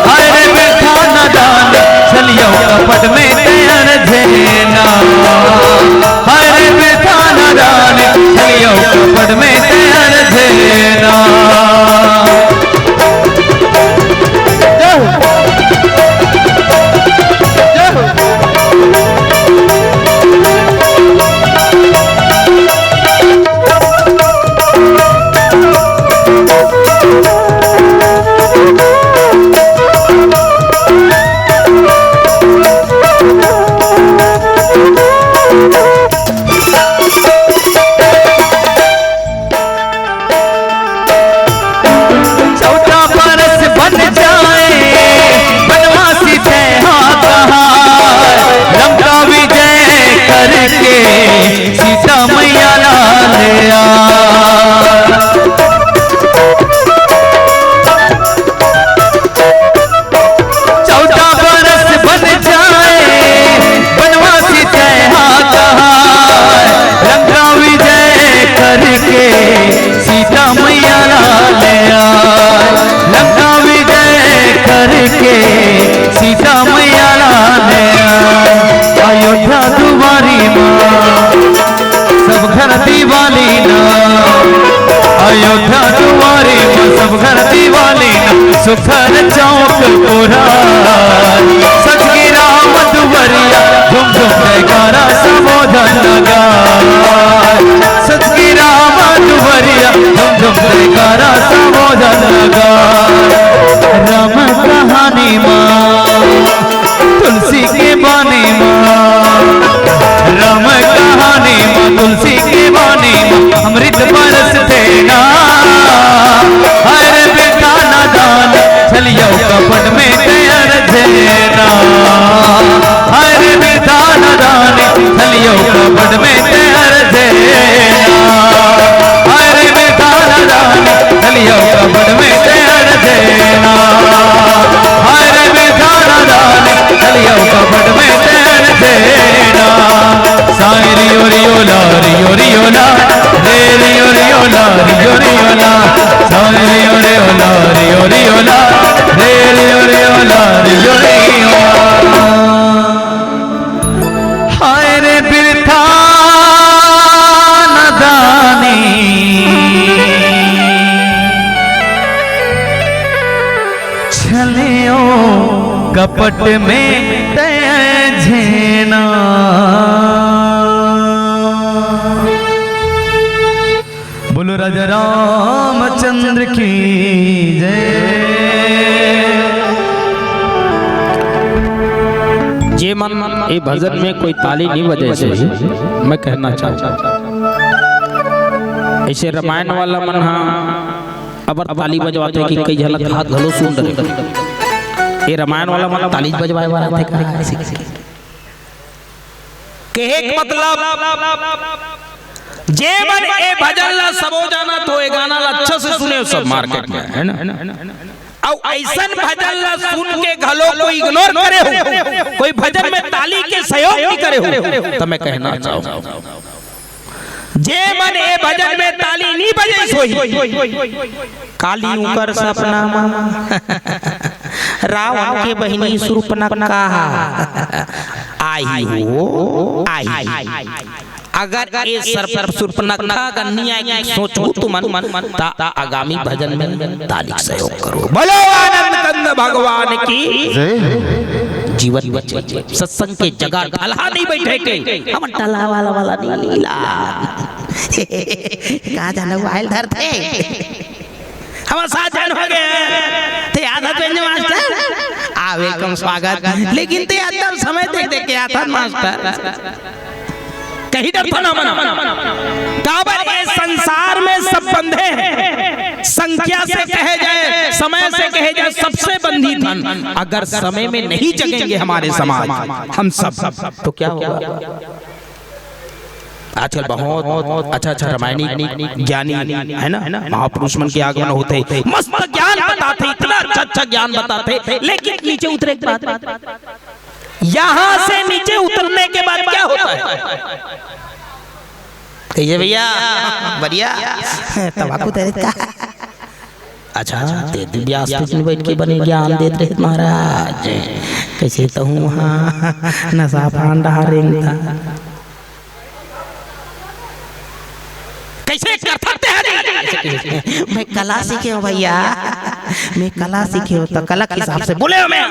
हाय रे बेटा नादानी चलियो कपट में तैयार झेलना। हाय रे बेटा नादानी चलियो कपट में तैयार झेलना। सीता मैया लाल चौदह बरस बन जाए बनवासी तैहा कहा लंका विजय करके सीता मैया लाल लंका विजय करके सीता मैया लाल अयोध्या तुम्हारी सब घर दिवाली ना। अयोध्या तुम्हारी सब घर दिवाली ना। सुखर चौक पूरा सच की राम दुवरिया झुम झुम जयकारा संबोधन लगा। सच की राम दुवरिया झुम झुम जयकारा संबोधन लगा। राम कहानी माँ कपट में तय झेना बोलो राजा रामचंद्र की जय। जे मन ये भजन में कोई ताली नहीं बजे से मैं कहना चाहता ऐसे रामायण वाला मन अबर ताली बजवाते कि कई झलक हाथ घलो सुन रहे ये रामायण वाला मन ताली बजवाए वाला थे कहे मतलब जे मन ए भजन ला सबो जाना तो ए गाना ला अच्छा से सुने सब मार्केट में है ना और ऐसन भजन ला सुन के घलो कोई इग्नोर करे हो कोई भजन में ताली के सहयोग नहीं करे हो तो मैं कहना चाहूं जे मन ए भजन में ताली नहीं बजे सोई काली उकर सपना रावण के बहिनी शूर्पणखा आई हो आई अगर ये सर शूर्पणखा गन्नी आई सोचो तो मन ता आगामी भजन में ताली सहयोग करो। बोलो आनंद कंद भगवान की जीवन सत्संग के जगह ढाला नहीं बैठे के हम ढाला वाला नहीं ला कहा जाना वाइल धर थे हमारे साथ जन हो गए थे आदत व्यंजन मास्टर आ वेलकम स्वागत लेकिन ते एकदम समय देख के आता मास्टर कहीं डरता ना मना काबर ये संसार में सब बंधे हैं संख्या से कहे जाए समय से कहे जाए सबसे बंधी धन अगर समय में नहीं जगेंगे हमारे समाज हम सब तो क्या होगा। आजकल बहुत अच्छा रामायणी ज्ञानी है ना महापुरुष मन के आगमन होते मस्त ज्ञान बताते इतना अच्छा ज्ञान बताते लेकिन नीचे उतरे के बाद यहाँ से नीचे उतरने के बाद क्या होता है कहिए भैया बढ़िया तंबाकू तेरे का अच्छा ते व्यास पे बैठ के बने ज्ञान देते रहे महाराज कैसे तो हूँ वहाँ नशा पान डारेंगे कैसे करते हैं मैं कला सीखे हूँ भैया मैं कला सीखे हूँ तो कला के हिसाब से बोले हो मैं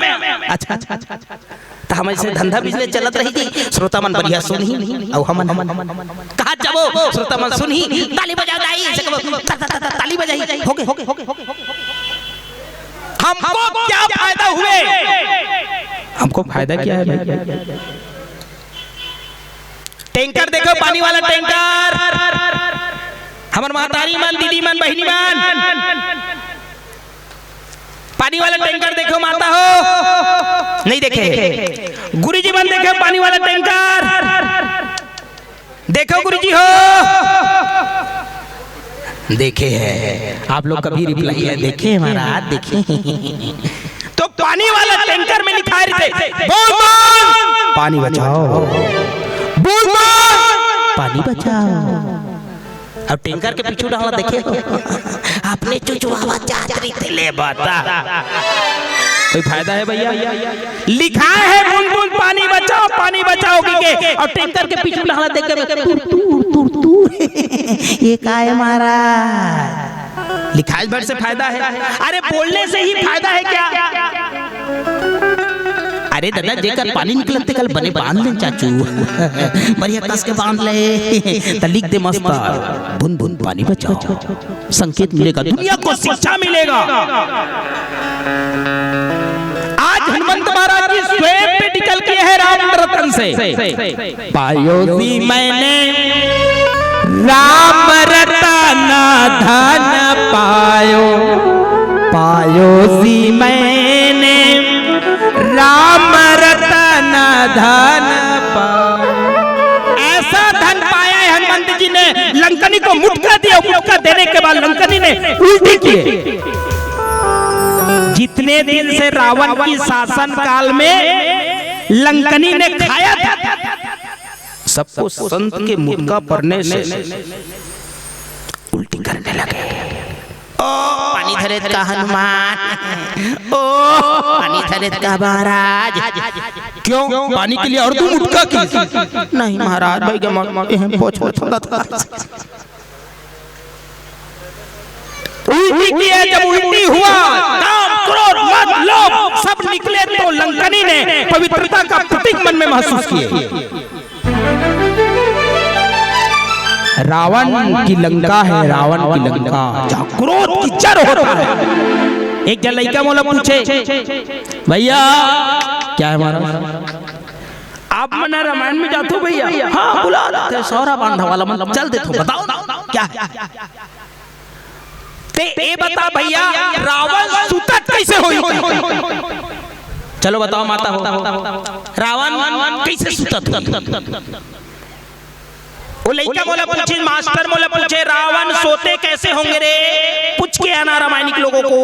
अच्छा तो हम ऐसे धंधा बिजनेस चलत रही थी श्रोता मन बढ़िया सुन ही और हम कहा जाबो श्रोता मन सुन ही ताली बजा दाई ताली बजाई हो गए हमको क्या फायदा हुए हमको फायदा क्या है टैंकर देखो पानी वाला टैंकर हमार महतारी मन दीदी मन बहिनी मन पानी वाला टैंकर देखो माता हो नहीं देखे गुरुजी मन देखो पानी वाला टैंकर देखो गुरुजी हो देखे हैं आप लोग कभी रिप्लाई है देखे महाराज देखे तो पानी वाला टैंकर में लिखा थे पानी बचाओ पानी बचाओ अब टैंकर के पीछे डाला देखे आपने चुचुआवा चादरी थे ले बता कोई फायदा है भैया लिखा है बूंद बूंद पानी बचाओ के और टैंकर के पीछे डाला देख के ये का है महाराज लिखाई भर से फायदा है अरे बोलने से ही फायदा है क्या अरे दादा जेकर पानी निकलते कल बने बांध ले चाचू बढ़िया कस के बांध ले तो लिख दे मस्त बूंद बूंद पानी बचाओ संकेत मिलेगा दुनिया को शिक्षा मिलेगा। आज हनुमंत महाराज जी स्वयं पे निकल के है राम रतन से पायो सी मैंने राम रतन धन पायो सी मैंने राम रतन धन ऐसा धन पाया है हनुमंत जी ने लंकनी को मुटका दिया मुटका देने के बाद लंकनी ने उल्टी किए जितने दिन से रावण की शासन काल में लंकनी ने खाया था सबको संत के मुटका पड़ने से उल्टी करने लगे। ओ पानी धरे का हनुमान ओ पानी धरे का महाराज क्यों पानी के लिए और तुम मुटका की नहीं महाराज भाई के पोछ था उल्टी किया, जब उल्टी हुआ काम क्रोध मद लोभ सब निकले तो लंकनी ने पवित्रता का प्रतीक मन में महसूस किए। रावण की लंका है, रावण की लंका जहाँ क्रोध की जड़ होता है। एक जन लड़का मोला पूछे, भैया क्या है हमारा, आप मना रामायण में जाते हो भैया? हाँ बुला सौरा बांधा वाला मतलब चल दे, तो बताओ ना क्या है? ते ए बता भैया, रावण सुतत कैसे होई? चलो बताओ माता हो, रावण कैसे सुतत? वो लड़का बोला पूछे, मास्टर बोला पूछे, रावण सोते कैसे होंगे रे? पूछ के आना रामायणिक लोगों को।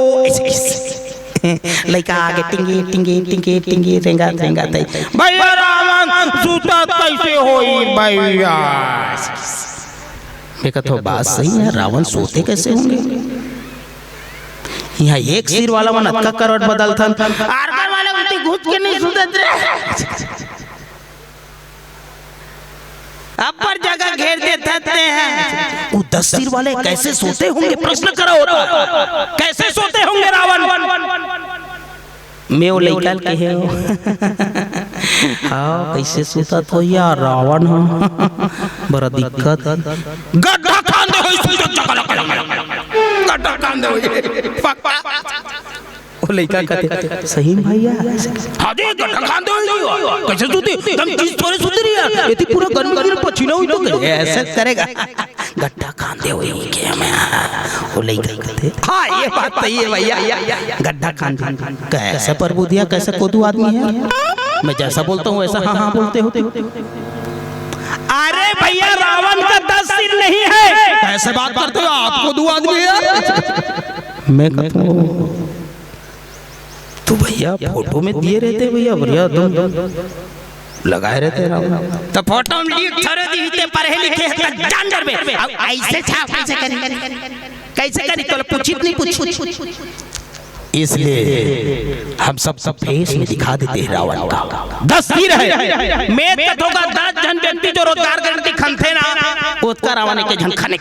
लड़का आगे टिंगी टिंगी टिंगी टिंगी रेंगा रेंगा तई, भैया रावण सुतत कैसे होई भैया? देखा तो बात सही है, रावण सोते कैसे होंगे? यहाँ एक सिर वाला मन अक्का करवट बदल था, आरकर वाले उल्टी घुस के नहीं सुतत रे, अपर जगह घेर देते हैं। वो 10 सिर वाले कैसे सोते होंगे? प्रश्न करो होता, कैसे सोते होंगे रावण? मैं वो लइका के है हाँ कैसे सोता तो यार रावण हो बड़ा दिक्कत, गड्ढा खान दे होई, गड्ढा खान दे होई। वो लइका कहते सही भैया, हां दे गड्ढा खान दे होई, कैसे सोते? एकदम चीज थोड़े सुधर रही यार, ये पूरा गर्म गर्म पसीना हुई तो ऐसे करेगा, गड्ढा खान दे होई के मैं। वो लइका कहते हां ये बात सही है भैया, गड्ढा खान कैसे प्रभु दिया, कैसे कोदू आदमी है, मैं जैसा बोलता हूँ ऐसा हाँ हाँ बोलते होते। अरे भैया रावण का 10 सिर नहीं है, कैसे बात करते हो आप, कोदू आदमी है। मैं कहता हूँ तो भैया फोटो में दिए रहते भैया, बढ़िया तुम लगाए रहते रावण, तो फोटो में लीक थरे दिखते पढ़े लिखे हैं जानवर में, अब ऐसे छाप कैसे करी तो पूछित नहीं पूछ, इसलिए हम सब फेस में दिखा देते हैं रावण का 10 सिर है। मैं तो होगा 10 जन व्यक्ति जो रोजगार गारंटी खनते ना, उसका रावण के जन खाने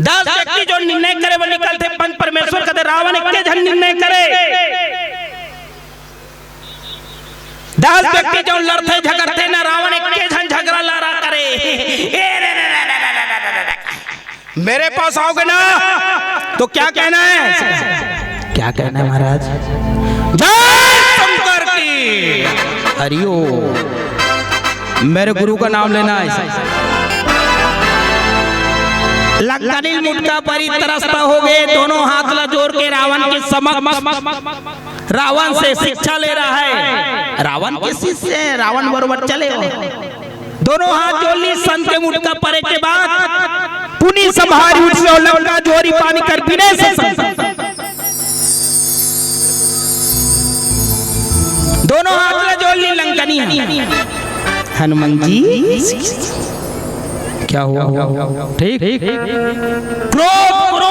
10 व्यक्ति जो निर्णय करे वो निकलते पंच परमेश्वर कहते रावण के जन निर्णय करे। 10 व्यक्ति जो लड़ते झगड़ते ना, रावण के जन झगड़ा लड़ा करे। मेरे पास आओगे ना तो क्या कहना है? क्या कहना है महाराज? जय शंकर की हरिओम, मेरे गुरु का नाम लेना है। लंकनी मुटका परी तरसता हो गए, दोनों हाथ ला जोड़ के रावण के समक्ष रावण से शिक्षा ले रहा है। रावण के शिष्य रावण बरोबर चले हो, दोनों हाथ जोड़ ली, संत के मुटका परे के बाद पुनी संभारी उठ से लंका जोरी पानी कर पीने से दोनों हाथ ला जोड़ ली लंकनी। हनुमान जी क्या हुआ? ठीक, क्रोध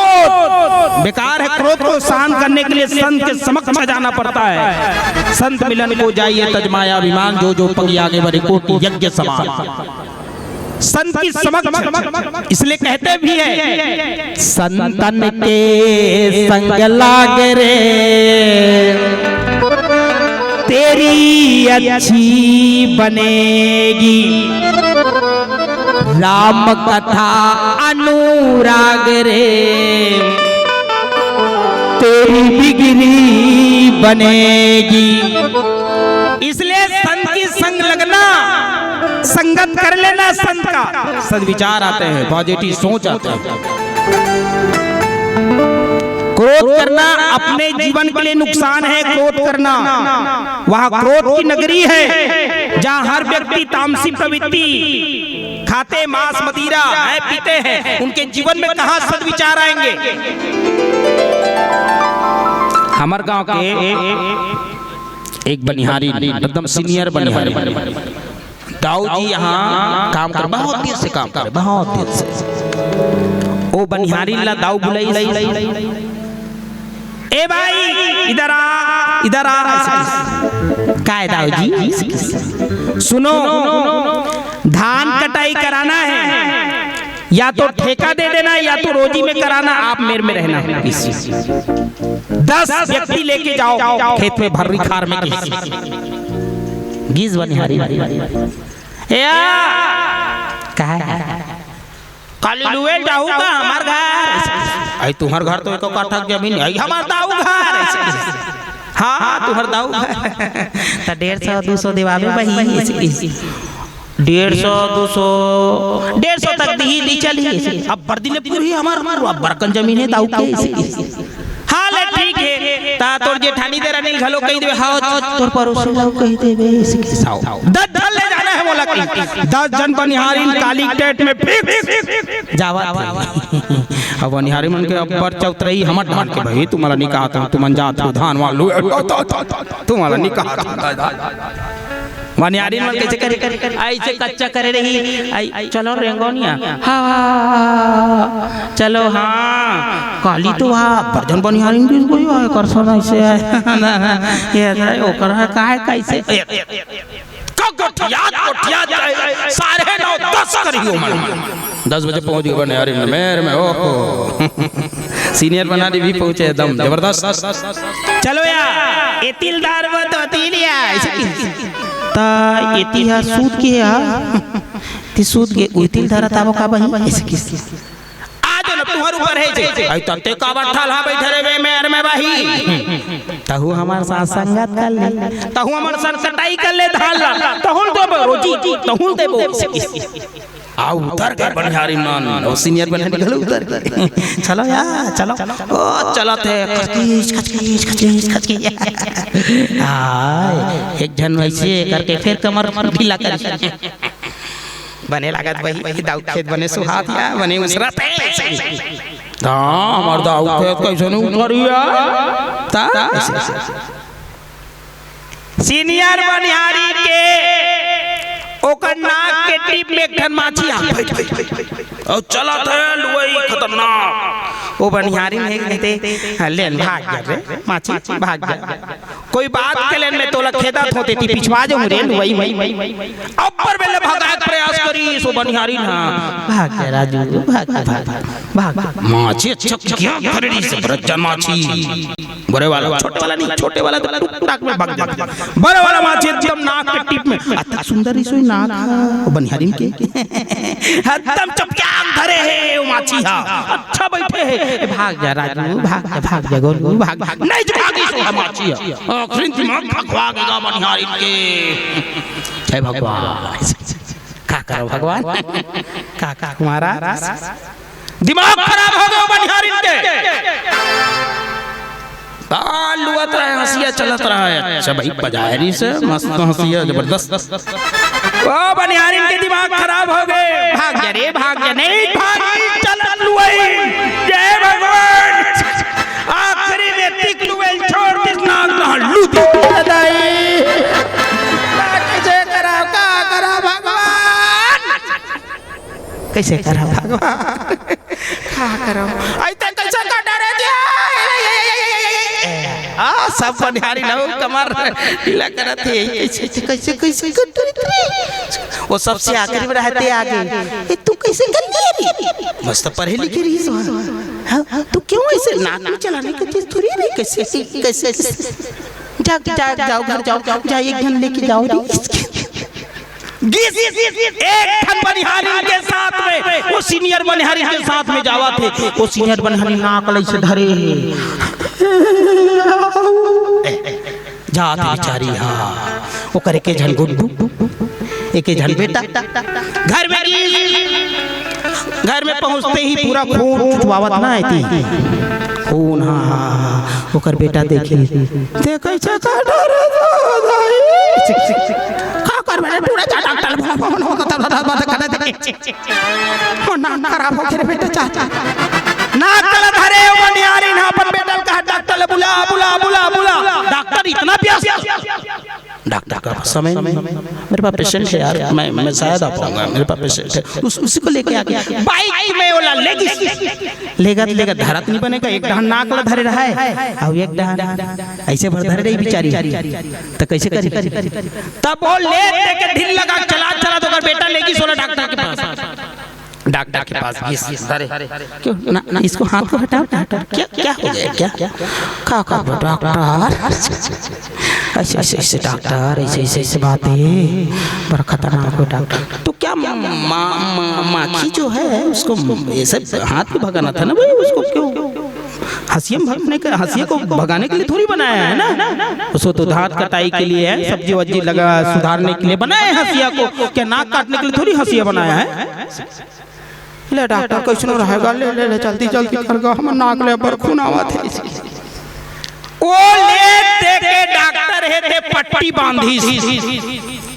बेकार है, क्रोध को शांत करने के लिए संत के समक्ष जाना पड़ता है। संत मिलन को जाइए तजमाया अभिमान, जो पगी आगे बढ़े कोटि यज्ञ समान। संत की समक्ष इसलिए कहते भी है, संतन के संग लाग रे तेरी अच्छी बनेगी, राम कथा अनुराग रे तेरी बिगड़ी बनेगी। इसलिए संत की संग लगना, संगत कर लेना, संत का सद्विचार आते हैं, पॉजिटिव सोच आते हैं। क्रोध करना अपने जीवन के लिए नुकसान है। क्रोध करना, वहाँ क्रोध की नगरी है जहाँ हर व्यक्ति तामसी प्रवृत्ति खाते, मांस मदिरा है, पीते हैं, उनके जीवन में कहाँ सद्विचार आएंगे। हमारे गांव के एक बनिहारी, एकदम सीनियर बनिहारी दाऊ जी यहाँ काम कर, बहुत देर से काम कर, बहुत देर से। ओ बनिहारी ला दाऊ बुलाई, ए भाई इधर आ, इधर आ। क्या है दाऊ जी? सुनो, धान कटाई कराना है या तो ठेका दे देना या तो रोजी में कराना, आप मेरे में रहना। 10 व्यक्ति लेके जाओ खेत में भर्री खार में गीज बनिहारी काली लुएल जाऊंगा हमार घर। आई तुम्हार घर तो एको काठा जमीन है, हमार दाऊ घर। हाँ तुम्हार दाऊ घर तो 150-200 दिवावे भाई। 150-200 तक दी चली। अब बर्दिले पूरी हमार बरकन जमीन है दाऊ के। हाँ ले ठीक है ता तोर जेठानी दे रनिल घलो कहि देबे। हाँ तोर पड़ोसी लाऊ कहि देबे। 10 जन ले जाना है मोला की। 10 जन बनिहारिन काली टेट में फिक्स जावा। अब बनिहारी मन के अब्बर चौतरई हमर ढान के भाई तुम्हारा निकाह था, तुमन जात हो धान वालू तुम्हारा निकाह बनिहारिन मन कैसे करे ऐसे कच्चा करे रही। आई चलो रेंगोनिया हाँ चलो हाँ काली तो हाँ बर्जन बनिहारिन की कोई है करसन ऐसे है ये ओकर है काहे कैसे कोठिया साढ़े 9-10 करियो मन 10 बजे पहुंच गए बनिहारिन मेरे में। ओहो सीनियर बनाने भी पहुंचे एकदम जबरदस्त। चलो यार एतिलदार वो तो तिलिया ता एतिहा सूद के ती सूद के उतिल धरा ताबो का बही ऐसे किस आज न तुहर ऊपर है जे आई तते का बैठल हा बैठे रे मेर में बही तहु हमार साथ संगत कर ले तहु हमार सर कटाई कर ले धाल तहुल देबो रोजी तहुल देबो आ उतर के बनिहारी मान और सीनियर बनिहारी गलो उतर के चलो यार चलो ओ चलत है खचकी हाय एक जन वैसे करके फिर कमर ढीला कर बने लागत भाई दाऊ खेत बने सुहात या बने उसरत हां हमर दाऊ खेत कैसे न उतरिया ता सीनियर बनिहारी के ओकर नाक के टिप में एक माछी आ और चलत है लुई खतरनाक। वो बनिहारी में कहते लेन भाग जा रे माछी भाग जा कोई बात के लेन में तोला खेदत होते ती पिछवा जो रे लुई ऊपर बेले भागा प्रयास करी सो बनिहारी ना भाग जा राजू भाग माछी अच्छा क्या खरीदी से बरजा माछी बड़े वाला छोटे वाला नहीं छोटे वाला तो टुकटाक में भाग जा बड़े वाला माछी एकदम नाक के टिप में अत्ता सुंदर इसो नाक बनिहारी के एकदम चपचाप धरे है वो माछी हा अच्छा बैठे है भाग जा राजू भाग जा गोलू भाग नहीं भागी सो माछी आखिर दिमाग भगवा गया बनिहारी के। जय भगवान का करो भगवान का महाराज दिमाग खराब हो गया बनिहारी के। लुआत रहा है हंसिया चलत रहा है। अच्छा भाई बजायरी से मस्त हंसिया जबरदस्त। ओ बनिहारिन के दिमाग खराब हो गए भाग जा रे भाग जा नहीं भागी चल लुआई। जय भगवान आखिरी व्यक्ति लुआई छोड़ दिस नाग ना लूटी दाई कैसे करा भगवान कैसे करा भगवान का करो ऐसे कैसे का डरे दिया सब बनिहारी लो कमर ढीला करत है कैसे वो सबसे आखिरी में रहते आगे ये तू कैसे कर रे मस्त पढ़े लिखे रही हां तू क्यों ऐसे नाक चलाने की चीज थोड़ी नहीं कैसे जाओ घर जाओ जा एक घन लेके जाओ एक ठन बनिहारी के साथ में वो सीनियर बनिहारी के साथ में जावा थे। वो सीनियर बनिहारी नाक लई धरे जात बेचारी हाँ वो करे के झन गुड्डू एक झन बेटा घर में पहुंचते ही पूरा खून चुचवावत ना आती खून हाँ ओकर बेटा देखी देखे का कर मैंने पूरा डॉक्टर खराब हो गया बेटा चाचा नाक तले धरे बनिहारी ना अपन बेटा का डॉक्टर बुला डॉक्टर इतना प्यास डॉक्टर का समय मेरे पास पेशेंट है यार मैं शायद आ पाऊंगा मेरे पास पेशेंट है उसी को लेके आ गया बाइक में वाला लेगा धरत नहीं बनेगा एक डहान नाक ला धरे रहा है और एक डहान ऐसे भर धरे रही बेचारी तो कैसे करी तब वो ले के ढील लगा चला तो बेटा लेगी सोना डॉक्टर के पास डॉक्टर के पास अरे क्यों ना इसको हाथ को हटाओ डॉक्टर, क्या क्या हो गया, क्या का डॉक्टर, ऐसे ऐसे ऐसे डॉक्टर, ऐसे ऐसे ऐसे बातें, बड़ा खतरनाक हो डॉक्टर। तो क्या माखी जो है उसको ये सब हाथ में भगाना था ना भाई, उसको क्यों हंसिया को भगाने के लिए थोड़ी बनाया है ना, उसको तो धात कटाई के लिए है, सब्जी वब्जी लगा सुधारने के लिए बनाया है हंसिया को, क्या नाक काटने के लिए थोड़ी हंसिया बनाया है। ले डॉक्टर कैसे रहेगा, ले ले ले जल्दी जल्दी कर गो, हम नाक ले पर खून आवा थे। ओ ले देखे डॉक्टर है थे पट्टी बांधी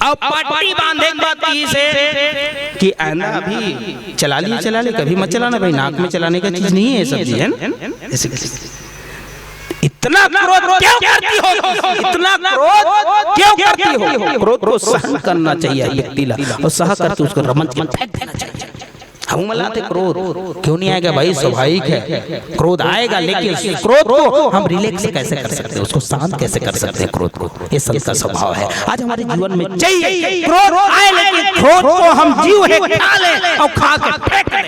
अब पट्टी बांधे के बाद की से कि आना अभी चला लिए कभी मत चलाना भाई, नाक में चलाने का चीज नहीं है सब्जी है ना। ऐसे इतना क्रोध क्यों करती हो, इतना क्रोध क्यों करती हो। क्रोध को सहन करना चाहिए व्यक्ति ला, और सह करके उसको रमन में फेंक देना चाहिए। हम मलाते क्रोध क्यों नहीं आएगा भाई, स्वाभाविक है क्रोध आएगा, लेकिन क्रोध को हम रिलैक्स कैसे कर सकते हैं, उसको शांत कैसे कर सकते हैं क्रोध को, ये संत का स्वभाव है। आज हमारे जीवन में चाहिए क्रोध आए, लेकिन क्रोध को हम जीव है खा ले और खा के फेंक दें,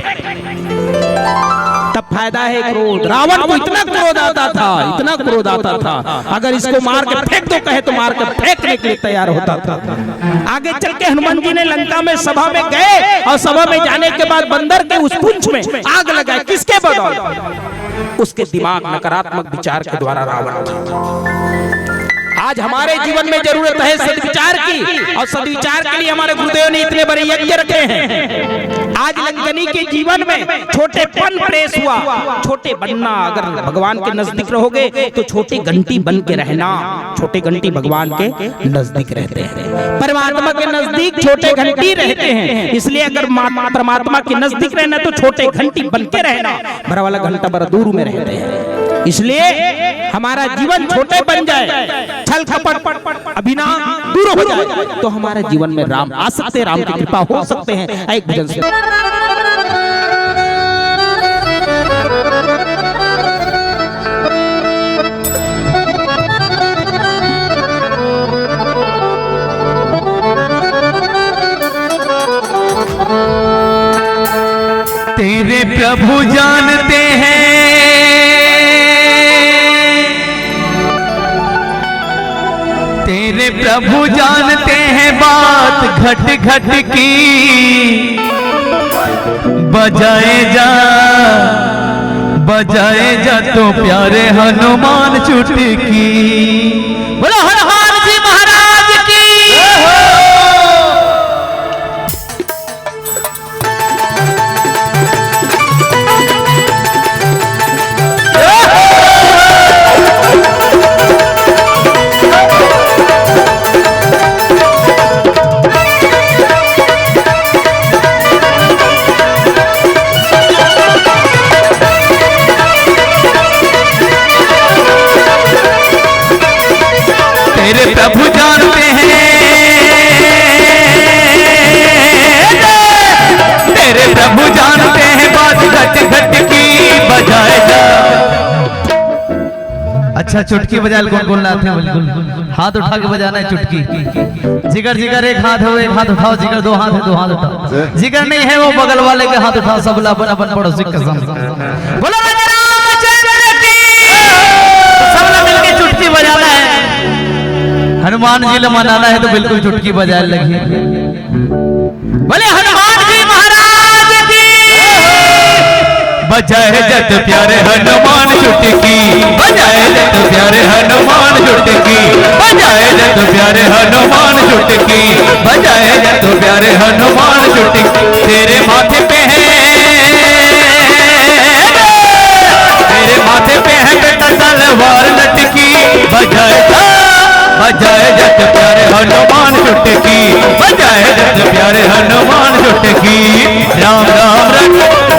तब फायदा है क्रोध। रावण को इतना क्रोध आता था, इतना क्रोध आता था, अगर इसको मार के फेंक दो कहे तो मार के फेंकने के लिए तैयार होता था। आगे चल के हनुमान जी ने लंका में सभा में गए, और सभा में जाने के बाद बंदर के उस पुंछ में आग लगाए, किसके बदौलत, उसके दिमाग नकारात्मक विचार के द्वारा रावण। आज हमारे जीवन में जरूरत है सद्विचार की, और सद्विचार के लिए हमारे गुरुदेव ने इतने बड़े यज्ञ रखे हैं। आज लंकनी के जीवन में छोटेपन प्रेस हुआ, छोटे बनना, अगर भगवान के नजदीक रहोगे तो छोटी घंटी बन के रहना, छोटे घंटी भगवान के नजदीक रहते हैं, परमात्मा के नजदीक छोटे घंटी रहते हैं, इसलिए अगर परमात्मा के नजदीक रहना तो छोटे घंटी बन के रहना, बड़ा वाला घंटा बड़ा दूर में रहते हैं। इसलिए हमारा जीवन छोटे बन जाए, छल कपट अभिनव दूर हो जाए, तो हमारे जीवन में राम आ सकते हैं, राम की कृपा हो सकते हैं। एक भजन से तेरे प्रभु जानते हैं, तेरे प्रभु जानते हैं बात घट घट की, बजाए जा तो प्यारे हनुमान चुटकी। बोलो हनुमान जी महाराज की। प्रभु जानते हैं, तेरे प्रभु जानते हैं बात घट घट की, बजाए जा। अच्छा चुटकी बजाए कौन कौन लाते हैं, बिल्कुल हाथ उठा के बजाना है चुटकी। जिगर जिगर एक हाथ हो, एक हाथ उठाओ, जिगर दो हाथ है, दो हाथ उठाओ, जिगर नहीं है वो बगल वाले के हाथ उठाओ, सब अपन अपन पड़ोसी कसम। बोलो सब मिलके चुटकी बजाना है, हनुमान जी ने मनाना है तो बिल्कुल चुटकी बजाए लगी। बोले हनुमान जी महाराज की। बजाए जत प्यारे हनुमान चुटकी, बजाए जत प्यारे हनुमान चुटकी, बजाए जत प्यारे हनुमान चुटकी, बजाए जत प्यारे हनुमान चुटकी। तेरे माथे पे है, तेरे माथे पे है बेटा तलवार लटकी, बजाए जत प्यारे हनुमान चुटकी, बजाए जत प्यारे हनुमान चुटकी। राम राम रख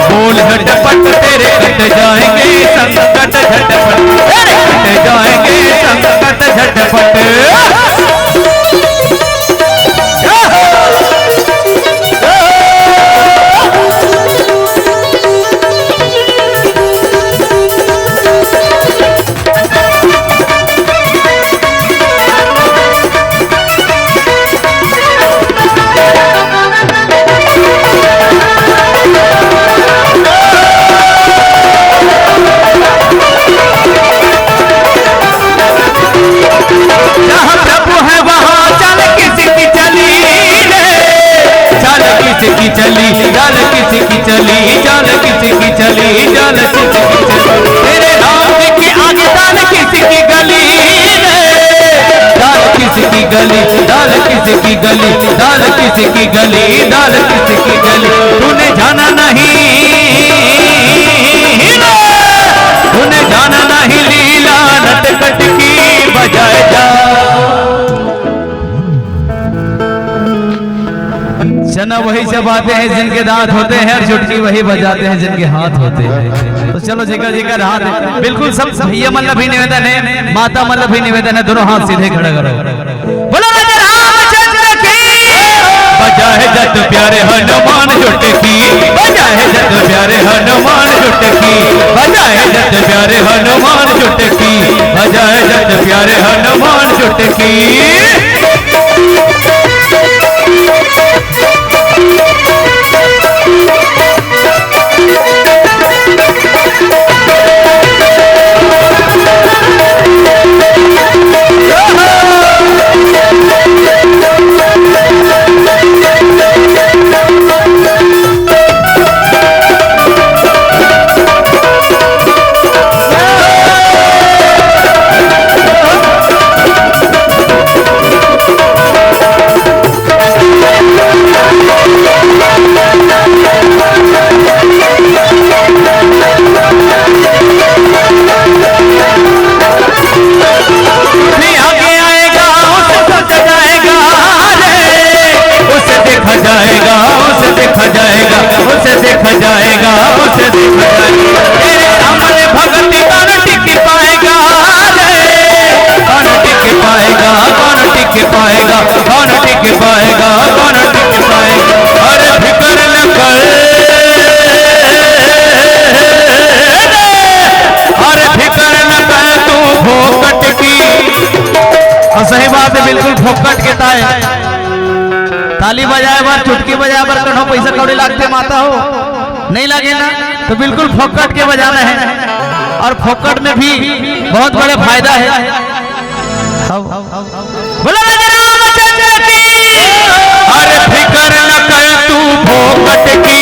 बोल झटपट, तेरे कट जाएंगे संकट झटपट, तेरे कट जाएंगे संकट झटपट। गली चाल किसकी चली चाल किसकी चली तेरे नाम के आगे दाल किसकी गली दाल किसकी गली दाल किसकी गली दाल किसकी गली दाल किसकी गली तूने जाना नहीं तूने जाना नहीं लीला नटखट की बजाए जा चना वही चबाते हैं जिनके दांत होते हैं और चुटकी वही बजाते हैं जिनके हाथ होते हैं। तो चलो जिकर जिकर हाथ है बिल्कुल सब भैया मतलब ही निवेदन है माता मतलब ही निवेदन है दोनों हाथ सीधे खड़े करो बोलो राजा रामचंद्र की बजाए जत प्यारे हनुमान जुटकी बजाए जत प्यारे हनुमान जुटकी बजाए जत प्यारे हनुमान जुटकी बजाए जत प्यारे हनुमान जुटकी सही बात है बिल्कुल फोकट के ताए ताली बजाए बार चुटकी बजाए बार कहो पैसा कौड़ी लागते माता हो नहीं लगे ना तो बिल्कुल फोकट के बजाना है और फोकट में भी बहुत बड़े फायदा है बोलो राजा रामचंद्र की अरे फिकर न कर तू फोकट की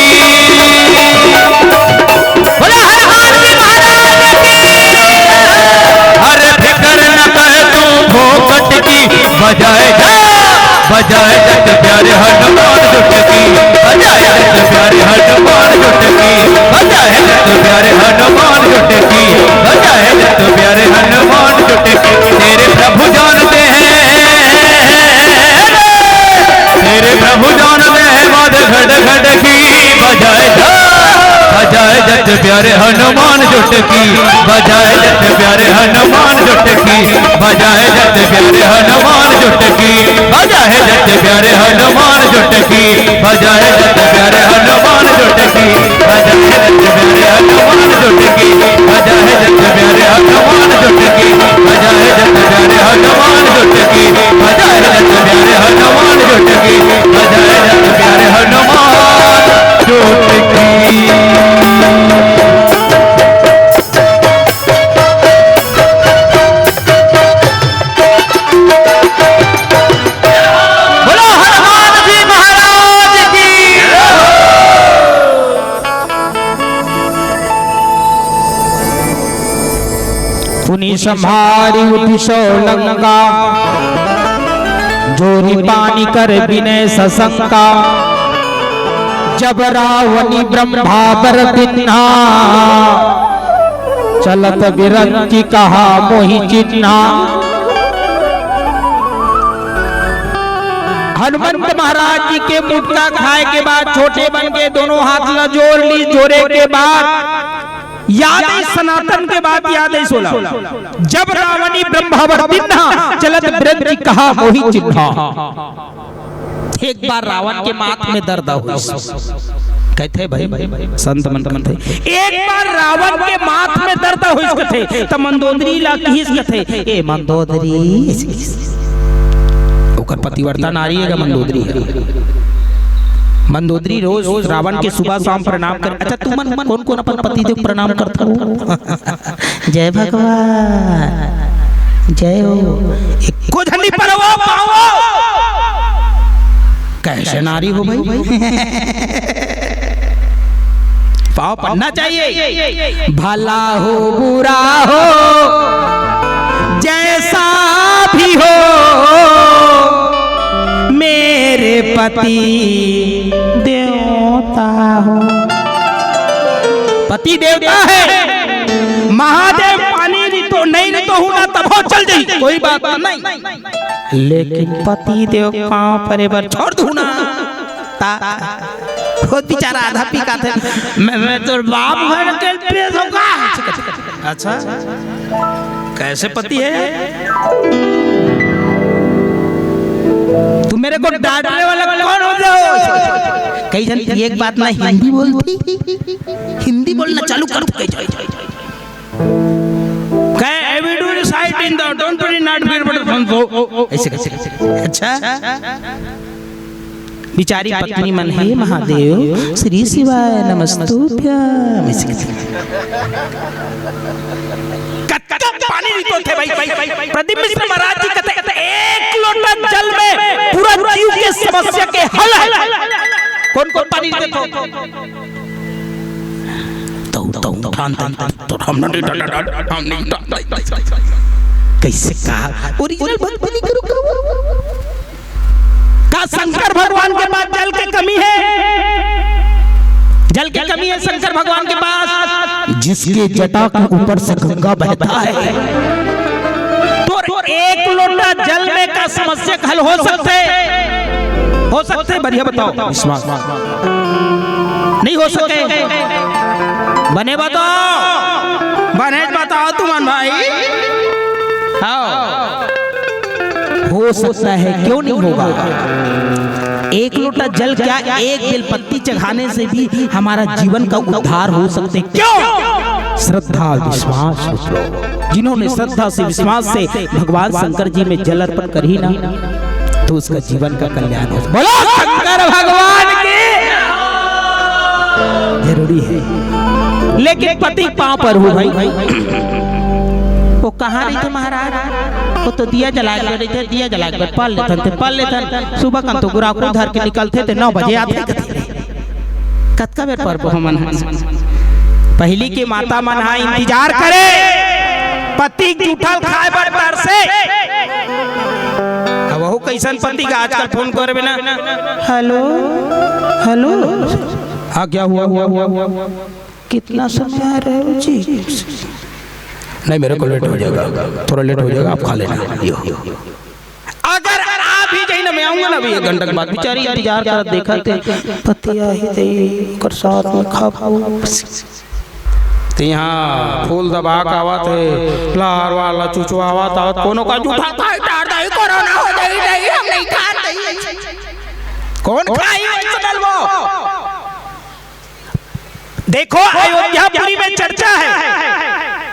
बोलो हर हाल की महाराज की अरे फिकर न कर तू फोकट की बजाए जा बजाए जत प्यारे हनुमान जुटकी बजाए जत प्यारे हनुमान जुटकी बजाए जत प्यारे हनुमान जुटकी बजाए जत प्यारे हनुमान जुटकी तेरे प्रभु जानते हैं तेरे प्रभु जानते हैं मद घट घट की बजाए जा बजाए जत प्यारे हनुमान जुटकी बजाए जत प्यारे हनुमान जुटकी बजाए जत प्यारे हनुमान जुटकी बजाए जत प्यारे हनुमान जुटकी बजाए जत प्यारे हनुमान जुटकी बजाए जत प्यारे हनुमान जुटकी बजाए जत प्यारे हनुमान जुटकी बजाए जत प्यारे हनुमान जुटकी बजाए जत प्यारे हनुमान जुटकी बजाए जत प्यारे हनुमान जुटकी संहारी उठिशो लंका जोरी पानी कर विनय सशंका जब रावणी ब्रह्मा बर बिन्हा चलत विरंची कहा मोहि चिन्हा हनुमंत महाराज जी के मुटका खाए के बाद छोटे बन के दोनों हाथ ल जोड़ ली जोड़े के बाद याद सनातन के बाद याद है सोला जब रावणी ब्रह्मावर बिन्हा चलत विरंची कहा मोहि चिन्हा एक बार रावण के माथ में दर्द हुआ कहते भाई संत मन थे एक बार रावण के माथ में दर्द हुई कथे त मंदोदरी ला किस कथे ए मंदोदरी ओकर पतिव्रता नारी है मंदोदरी मंदोदरी रोज रावण के सुबह शाम प्रणाम कर अच्छा तू मन कौन कौन अपन पति देव प्रणाम करता हो जय भगवान जय हो को झंडी परवा पाओ कैसे नारी हो भाई पाँव पड़ना चाहिए। भला हो बुरा हो जैसा भी हो, मेरे पति देवता हो। पति देवता है, महादेव पानी दी तो नहीं तो हूं ना तब हो चल जाई, कोई बात नहीं, लेकिन पति देव पाँव परे पर छोड़ दूं ना खुद बेचारा आधा पी का थे। मैं तो बाप भर के पेश होगा। अच्छा कैसे पति है तू मेरे को डांटने वाला कौन हो जाओ? कई जन एक बात ना हिंदी बोलती, हिंदी बोलना चालू कर दो। अच्छा बिचारी पत्नी मन है महादेव श्री शिवाय नमस्तुभ्यम। पानी नहीं तो थे भाई। प्रदीप मिश्र महाराज जी कहते एक लोटा जल में पूरा जीव के समस्या के हल है। कौन कौन पानी देते तो हम नहीं कैसे कहा ओरिजिनल भक्ति नहीं करो का शंकर भगवान के पास जल की कमी है? जल की कमी है शंकर भगवान के पास, जिसके जटा के ऊपर से गंगा बहता है। तो एक लोटा जल में का समस्या हल हो सकते बढ़िया बताओ। विश्वास नहीं हो सके बने बताओ तुम भाई। हो सकता है क्यों नहीं होगा? एक लोटा जल क्या एक बेलपत्ती चढ़ाने से भी हमारा जीवन का उद्धार हो सकते। क्यों? श्रद्धा विश्वास। जिन्होंने श्रद्धा से विश्वास से भगवान शंकर जी में जल अर्पण कर ही ना तो उसका जीवन का कल्याण हो। बोलो शंकर भगवान की जरूरी है। लेकिन पति पांव पर हो भाई। वो कहाँ रही थे महाराज? वो तो दिया जला के रहे थे, दिया जला के पल लेते सुबह का तो गुरा को धर के निकलते थे 9 बजे आते कतका बेर पर मन पहली की माता मन हा इंतजार करे पति जूठल खाए बर तरसे। अब वो कैसन पति का आजकल फोन करे बिना हेलो हाँ क्या हुआ कितना समय आ रहे हो जी? नहीं मेरे को लेट हो जाएगा, थोड़ा लेट हो जाएगा, आप खा लेना। अगर आप ही जाइए ना मैं आऊंगा ना अभी 1 घंटे के बाद। बेचारी इंतजार कर देखा थे पति आ ही दे कर साथ में खा तो यहाँ फूल दबा का आवा थे लार वाला चुचवा आवा था कोनो का जूठा खाए डार दे कोरोना हो जाए नहीं हम नहीं खाते। कौन खाई वो? देखो अयोध्यापुरी में चर्चा है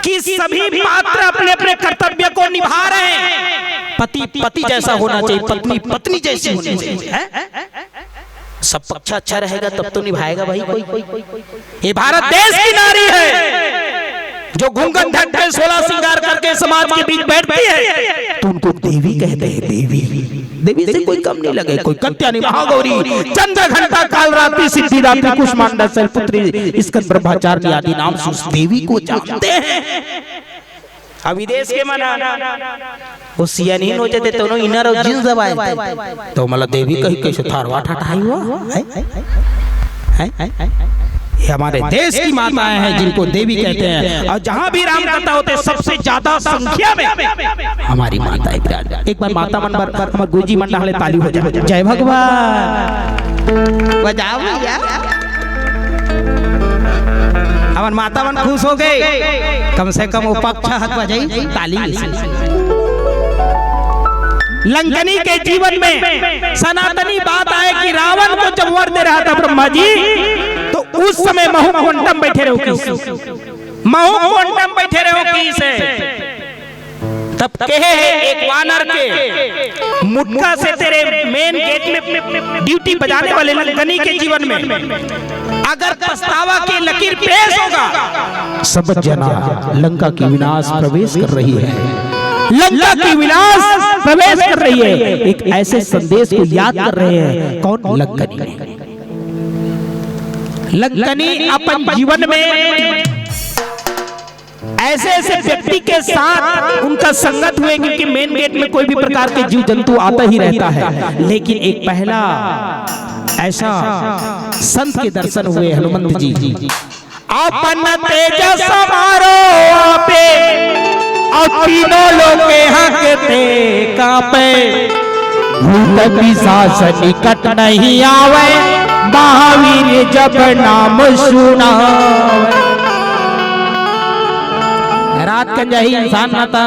कि सभी पात्र अपने अपने कर्तव्य को निभा रहे हैं। पति जैसा होना चाहिए, पत्नी पत्नी जैसी होनी चाहिए। सब पक्ष अच्छा रहेगा तब तो निभाएगा भाई कोई। ये भारत देश की नारी है जो घूंघट ढक के 16 श्रृंगार करके समाज के बीच बैठती है तो उनको देवी कहते हैं। देवी से कोई कम नहीं लगे। कोई कत्यानी महागौरी चंद्र घंटा कालरात्रि सिद्धिदात्री कुष्मांडा शैलपुत्री स्कंद ब्रह्मचारिणी आदि नाम से उस देवी को जानते हैं। अब विदेश के मना वो सियानीन हो जाते तो इनर और जींस दबाए तो मतलब देवी कहीं कैसे थारवा ठाठाई हुआ है। ये हमारे देश की माताएं हैं जिनको देवी कहते हैं। और जहां भी राम कथा होते सबसे ज्यादा संख्या में हमारी माताएं विराज। एक बार माता मन पर हमारे गुरुजी मंडल ताली हो जाए। जय भगवान बजाओ भैया। हमारे माता मन खुश हो गए कम से कम उपक्ष हाथ बजाई ताली। लंकनी के जीवन में सनातनी बात आए कि रावण को जब वर दे रहा था ब्रह्मा जी तो उस समय महू क्वांटम बैठे रहो की से तब कहे एक वानर के मुटका से तेरे मेन गेट में ड्यूटी बजाने वाले लंकनी के जीवन में अगर पछतावा की लकीर पेश होगा सब जना लंका की विनाश प्रवेश कर रही है। लंका की विनाश प्रवेश कर रही है। एक ऐसे संदेश को याद कर रहे हैं कौन? लंकनी। लंकनी अपन जीवन में ऐसे ऐसे व्यक्ति के साथ उनका संगत हुए, क्योंकि मेन गेट में कोई भी प्रकार के जीव जंतु आता ही रहता है, लेकिन एक पहला ऐसा संत के दर्शन हुए हनुमंत जी। अपन तेज समारो पे और तीनों लोग हकते कांपे, भूत पिशाच निकट नहीं आवे, महावीर जब नाम सुनावे। रात का जही इंसान आता,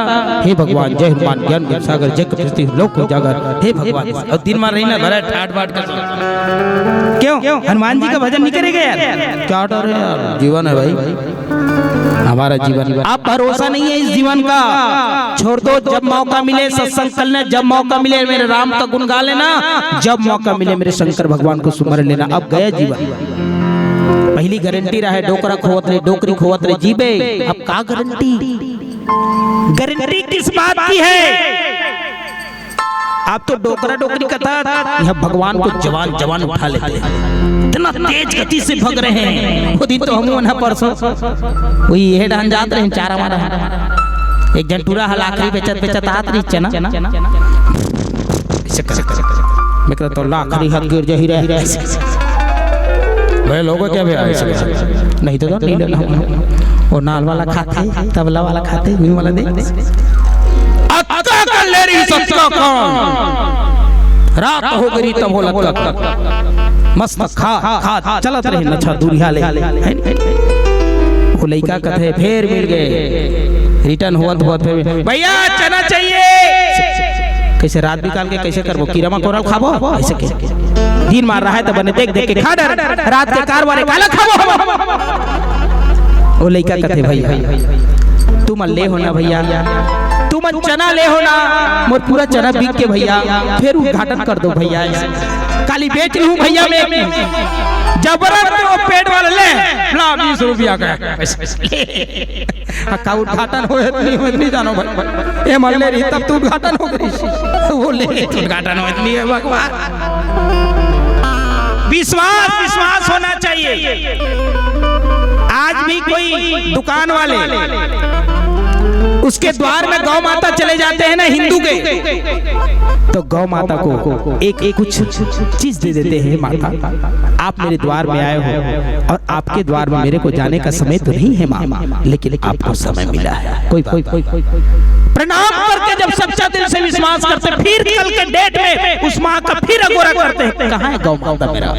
हे भगवान जय हनुमान ज्ञान गुण सागर जग प्रति लोक उजागर, हे भगवान। और दिन मार रही ना भरा ठाट बाट कर, क्यों हनुमान जी का भजन नहीं करेगा यार? क्या डर है यार, जीवन है भाई हमारा जीवन। आप भरोसा नहीं है इस जीवन का, छोड़ दो। जब मौका मिले सत्संग करना, जब मौका मिले मेरे राम का गुण गा लेना, जब मौका मिले मेरे शंकर भगवान को सुमर लेना। अब गया जीवन। पहली गारंटी रहा है डोकरा खोवत रहे, डोकरी खोवत रहे जीबे। अब का गारंटी? गारंटी किस बात की है? आप तो डोकरा डोकरी कथा, यह भगवान को जवान जवान उठा लेते हैं, इतना तेज गति से भग रहे हैं। वो दिन तो हम ना परसों वही ये डान जात रहे चारा मारा, एक जन टूरा हल आखिरी बेचत बेचत आत रही चना मैं कहता तो लाखरी हाथ गिर जा ही रहे भाई लोगों क्या नहीं तो नहीं लेना। और नाल वाला खाते, तबला वाला खाते, मीन वाला दे कर ले रही सत्ता कौन, रात हो गई तब हो लगता मस्त खा चलत रहे नछा दूरी हाले। वो लड़का कथे फिर मिल गए, रिटर्न हुआ भैया चना चाहिए। कैसे रात निकाल के कैसे करबो, कीड़ा मकोड़ा खाबो ऐसे कैसे? दिन मार रहा है तो बने देख देख के खा डर, रात के कारवारे काला खाबो। वो लड़का कथे भैया तुम ले होना, भैया तुम चना ले होना, मोर पूरा चना बिक के भैया फिर उद्घाटन कर दो भैया, काली बेच लूं भैया मैं जबरदस्त। वो पेट वाला ले ला 20 रुपया का का उद्घाटन हो नहीं जानो भाई, ये मान ले रही तब तो उद्घाटन हो गई। वो ले उद्घाटन हो इतनी है भगवान। विश्वास विश्वास होना चाहिए। आज भी कोई दुकान वाले उसके द्वार में गौ माता चले जाते हैं ना हिंदू के, तो गौ माता को एक कुछ चीज दे देते हैं, माता आप मेरे द्वार में आए हो और आपके द्वार में मेरे को जाने का समय तो नहीं है माँ, लेकिन आपको समय मिला है, कोई प्रणाम करके जब सच्चा दिल से विश्वास करते, फिर कल के डेट में उस माँ का फिर अगोरा करते हैं, कहाँ है गौ माता मेरा?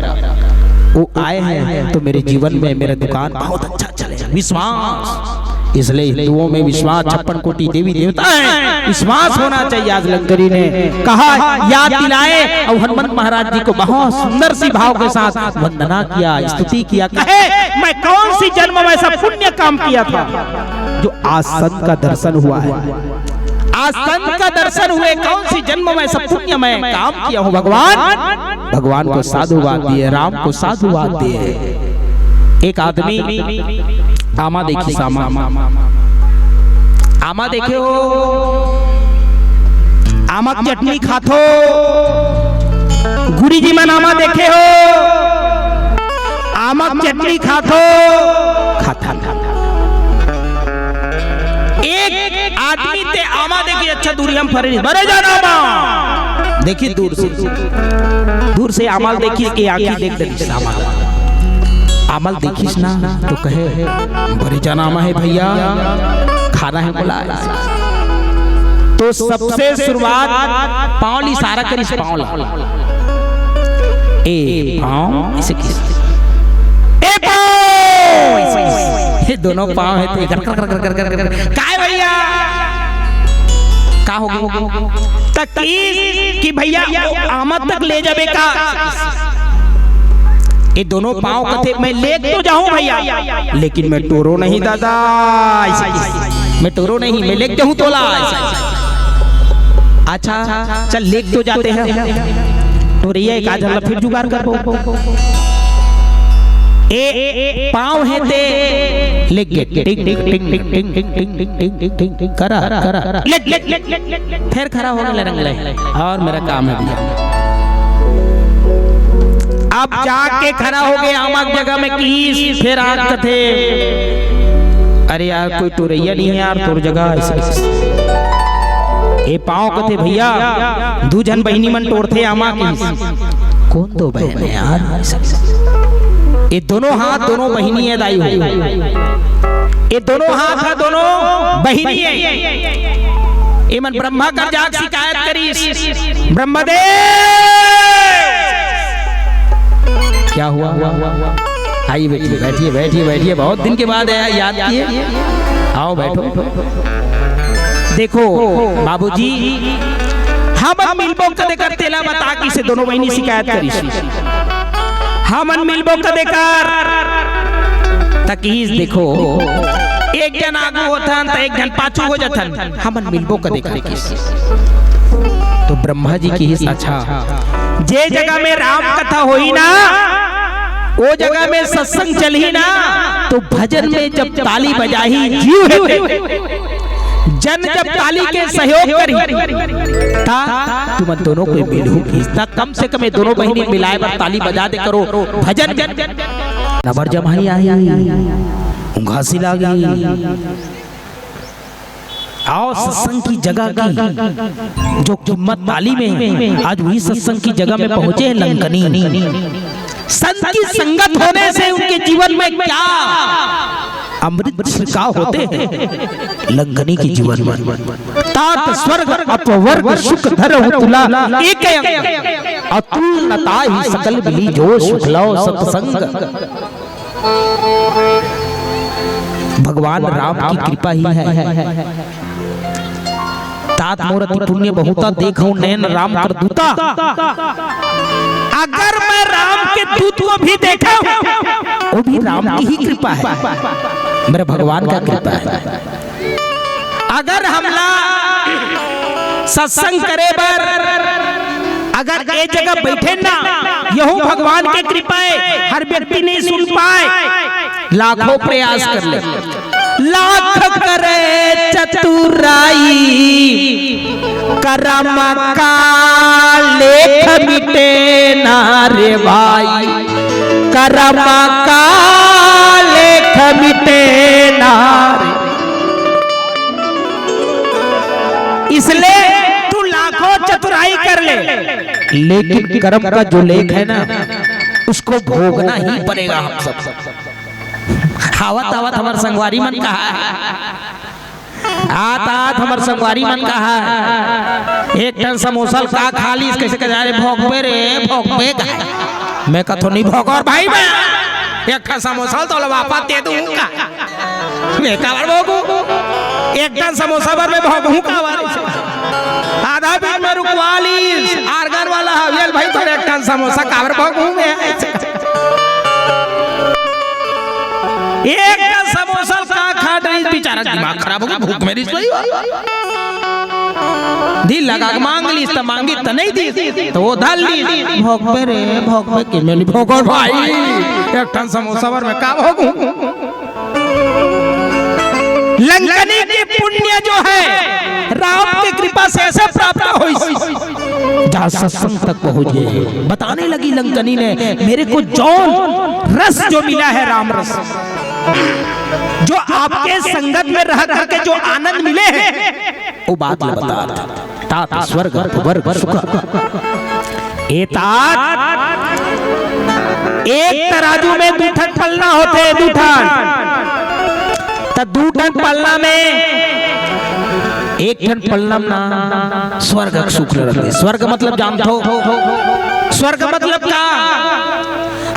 वो आए हैं तो मेरे जीवन में मेरा दुकान बहुत अच्छा चले। विश्वास, इसलिए हिंदुओं में विश्वास 56 कोटि देवी देवता है, विश्वास होना चाहिए। आज लंकरी ने कहा याद दिलाए और हनुमंत महाराज जी को बहुत सुंदर सी भाव के साथ वंदना किया, स्तुति किया, कहे मैं कौन सी जन्म में ऐसा पुण्य काम किया था जो आज संत का दर्शन हुआ है, आज संत का दर्शन हुए, कौन सी जन्म में ऐसा पुण्य मैं काम किया हूँ। भगवान भगवान को साधुवाद दिए, राम को साधुवाद दिए। एक आदमी आमा देखी, आमा देखे हो, आमा चटनी खाथो, गुरी जी मन आमा देखे हो, आमा चटनी खाथो खाता। एक आदमी ते आमा देखी, अच्छा दूरी हम फरे बड़े जाना आमा देखी, दूर से आमाल देखी के आंखी देख देखी आमल देखिस ना तो कहे बड़े जाना आमा है भैया, खाना है बोला। तो सबसे शुरुआत पाँव इशारा करिस, पाँव ला ए पाँव ऐसे किस, ए पाँव, ये दोनों पाँव है तो काय भैया का हो तक कि भैया आमद तक ले जाबे का, ये दोनों पाँव कथे मैं ले तो जाऊं भैया, लेकिन मैं टोरो नहीं दादा, मैं टोरो नहीं, मैं ले जाऊं तोला। अच्छा चल ले तो जाते हैं, तो रिया एक आज फिर जुगाड़ कर ए पाँव है ते ले टिक टिक टिक टिक टिक टिक टिक टिक टिक टिक टिक टिक करा करा फिर खड़ा हो गया रंग ले, और मेरा काम है भैया। अब जाके खड़ा हो गए आमक जगह में कीस फिर आग कथे अरे यार कोई टोरैया नहीं है यार तोर जगह ऐसे ए पाँव कथे भैया दू जन बहनी मन टोरथे आमा की कौन दो बहन है यार ये दोनों हाथ दोनों बहनी है दाई ये दोनों हाथ है दोनों बहनी है ये मन ब्रह्मा का जाग शिकायत करी ब्रह्मदेव क्या हुआ आइए बैठिए बैठिए बैठिए बैठिए बहुत दिन के बाद आया याद किए आओ बैठो देखो बाबूजी हम मिलबो कदे कर तेला बता की से दोनों बहनी शिकायत करी हम मिलबो कदे कर तकीस देखो एक जन आगू होथन तो एक जन पाछू हो जाथन हम मिलबो कदे कर तो ब्रह्मा जी की ही अच्छा जे जगह में राम कथा होई ना वो जगह में सत्संग चली ना तो भजन में जब ताली बजाही जीव जन जब ताली के सहयोग करी ता तुम दोनों को मिलू खींचता कम से कम दोनों बहनी मिलाए बर ताली बजा दे करो भजन नबर जमाई आई घासी लागी आओ सत्संग की जगह की जो कीमत ताली में आज वही सत्संग की जगह में पहुंचे लंकनी संत की संगत होने से उनके जीवन में क्या अमृत छिड़काव होते हैं लंकनी की जीवन में तात स्वर्ग अपवर्ग सुख धर तुला एक अंग अतुलता ही सकल मिली जो शुक्लाओ सत्संग भगवान राम की कृपा ही है तात मोरति पुण्य बहुता देखो नैन राम कर दूता अगर मैं राम के दूत को भी देखा वो भी राम की ही कृपा है मेरे भगवान का कृपा है अगर हमला सत्संग करे बर अगर एक जगह बैठे ना यहू भगवान के कृपा है हर व्यक्ति नहीं सुन पाए लाखों प्रयास कर ले लाख करे चतुराई करम का लेख मिटे ना रे भाई करम का लेख मिटे ना इसलिए तू लाखों चतुराई कर ले लेकिन कर्म का जो लेख है ना उसको भोगना ही पड़ेगा हम सब आवत आवत हमार संगवारी मन कहा आत आत हमार संगवारी मन कहा एक टन समोसा का खाली कैसे कह रहे भोगबे रे भोगबे मैं कथो नहीं भोग और भाई मैं एक टन समोसा तो वापस दे दूंगा मैं का बार भोगू एक टन समोसा पर मैं भोगूं का बार आधा बीच में रुकवा ली आर्गन वाला हवेल भाई तो एक टन समोसा का बार भोगूं मैं एक समोसा का खा रही बेचारा दिमाग खराब हो गया भूख मेरी सोई दिल लगा मांग ली तो मांगी तो नहीं दी तो वो धल ली भोग पे रे भोग पे कि मैं भोग और भाई एक टन समोसा पर मैं का भोगूं लंकनी की पुण्य जो है राम की कृपा से ऐसे प्राप्त हुई जहाँ सत्संग तक पहुंचे बताने लगी लंकनी ने मेरे को जौन रस जो मिला है राम रस जो आपके संगत में रह करके जो आनंद मिले हैं वो बात बता तात स्वर्ग वर्ग सुख एक तराजू में दूठन पलना होते दूठन पलना में एक ठन पलना ना स्वर्ग सुख रहते स्वर्ग मतलब जानते हो स्वर्ग मतलब क्या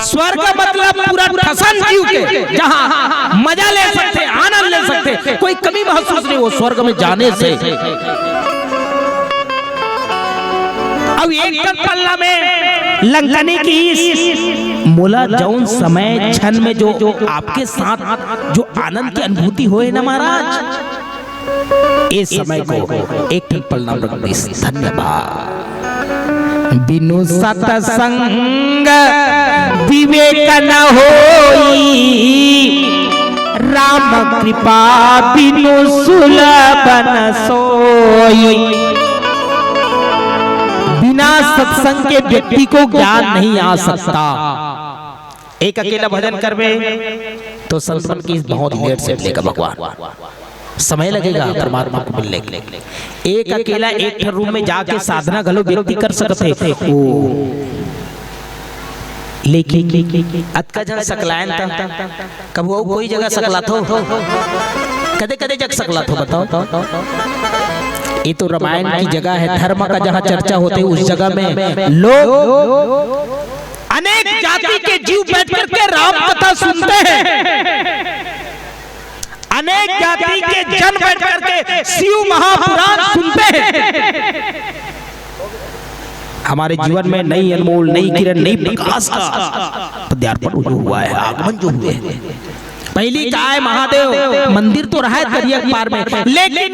स्वर्ग मतलब पूरा ठसन जीव के जहां मजा ले सकते आनंद ले सकते कोई कमी महसूस नहीं हो स्वर्ग में जाने से अब एक पल्ला में लंकनी की मोला जौन समय क्षण में जो आपके साथ जो आनंद की अनुभूति होए ना महाराज इस समय को एक पल्ला रख दे धन्यवाद बिनु सतसंग विवेक न होई राम कृपा बिनु सुलभ न सोई बिना सत्संग के व्यक्ति को ज्ञान नहीं आ सकता। एक अकेला भजन करवे तो संतन की बहुत लेट से मिलेगा भगवान, समय लगेगा परमात्मा को मिलने के लिए। एक अकेला एक रूम में जाके साधना गलो व्यक्ति कर सकते थे, लेकिन अतका जन सकलायन था कब वो कोई जगह सकला थो, कदे कदे जग सकला थो बताओ। ये तो रामायण की जगह है, धर्म का जहाँ चर्चा होती है उस जगह में लोग अनेक जाति के जीव बैठ करके राम कथा सुनते हैं, अनेक जाति के जन बैठ करके शिव महापुराण सुनते हैं। हमारे जीवन में नई अनमोल नई किरण नई प्रकाश का पदार्पण जो हुआ है, आगमन जो हुए हैं। पहली का है महादेव मंदिर तो रहा है दरिया पार में, लेकिन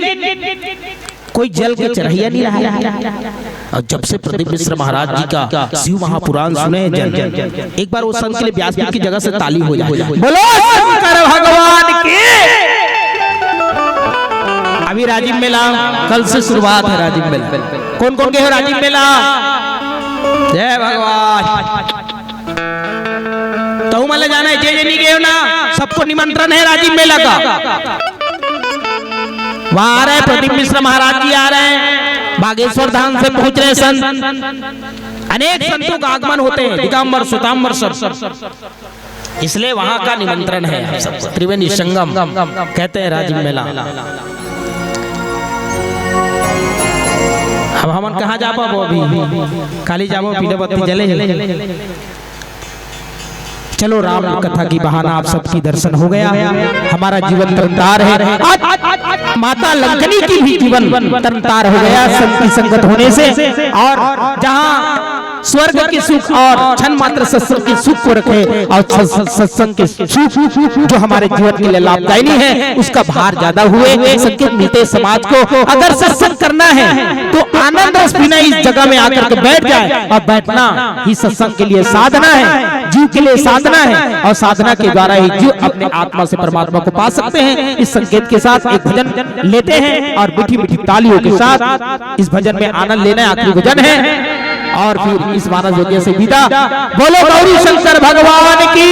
कोई जल के चढ़ैया नहीं रहा है। और जब से प्रदीप मिश्र महाराज जी का शिव महापुराण सुने जन एक बार वो संत के लिए व्यासपीठ की जगह से ताली हो जाए, बोलो शंकर भगवान की। अभी राजीव मेला कल से शुरुआत है, राजीव मेला कौन कौन के हो राजीव मेला? जय भगवान। तो मला जाना है, जय नहीं गए ना, सबको निमंत्रण है राजीव मेला का। वहां आ रहे प्रदीप मिश्र महाराज जी आ रहे हैं, बागेश्वर धाम से पहुंच रहे संत, अनेक संतों का आगमन होते हैं, दिगंबर सुतांबर सब, इसलिए वहां का निमंत्रण है हम सबको। त्रिवेणी संगम कहते हैं राजीव मेला। अब हमन कहाँ जा पाबो, अभी खाली जाबो पीले बत्ती जले। चलो राम कथा की बहाना आप सबकी दर्शन हो गया, हमारा जीवन तरनतार है। आज माता लंकनी की भी जीवन तरनतार हो गया संत की संगत होने से। और जहाँ स्वर्ग के सुख और क्षण मात्र सत्संग के सुख को रखे, और सत्संग के सुख जो हमारे जीवन के लिए लाभदायी है उसका भार ज्यादा हुए संकेत मिलते समाज को। अगर सत्संग करना है तो आनंद रस बिना इस जगह में आकर के बैठ जाए, और बैठना ही सत्संग के लिए साधना है, जीव के लिए साधना है, और साधना के द्वारा ही जीव अपने आत्मा से परमात्मा को पा सकते हैं। इस संकेत के साथ एक भजन लेते हैं और मीठी मीठी तालियों के साथ इस भजन में आनंद लेना आखिरी भजन है, और फिर इस मानव यज्ञ से विदा। बोलो गौरी शंकर भगवान की।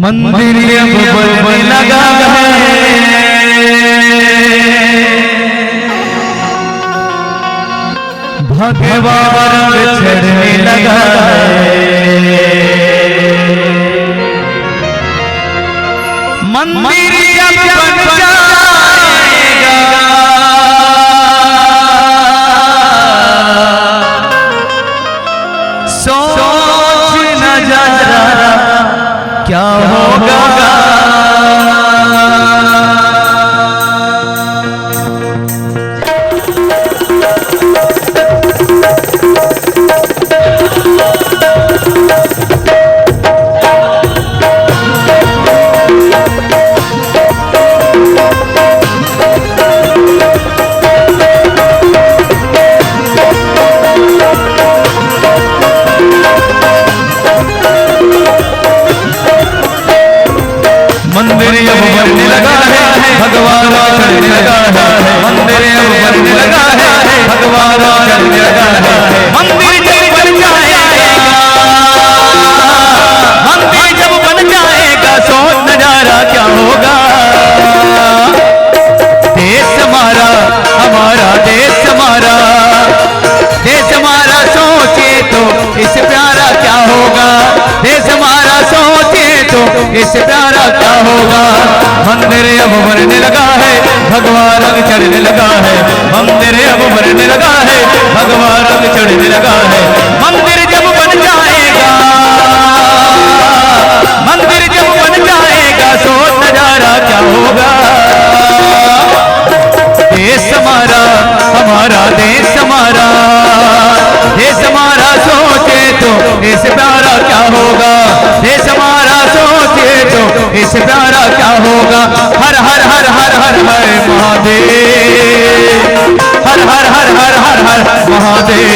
मंदिर अब बनने लगा है, भगवान चढ़ने लगा है। मंदिर जब बन जाएगा सोच न जरा क्या होगा। मंदिर अब बनने लगा है, भगवान चढ़ने लगा है। मंदिर अब बनने लगा है, भगवान चढ़ने लगा है। मंदिर जब बन जाएगा, मंदिर जब बन जाएगा सोच नजारा क्या होगा। देश हमारा हमारा देश हमारा, देश हमारा सोचे तो इस प्यारा क्या होगा। देश हमारा सोचे तो इस प्यारा क्या होगा। मंदिर अब भरने लगा है, भगवान रंग चढ़ने लगा है। मंदिर अब भरने लगा है, भगवान रंग चढ़ने लगा है। मंदिर जब बन जाएगा, मंदिर जब बन जाएगा सोच नजारा क्या होगा। देश हमारा हमारा देश हमारा, देश हमारा सोचे इससे प्यारा क्या होगा। हर हर हर हर हर हर महादेव, हर हर हर हर हर हर महादेव।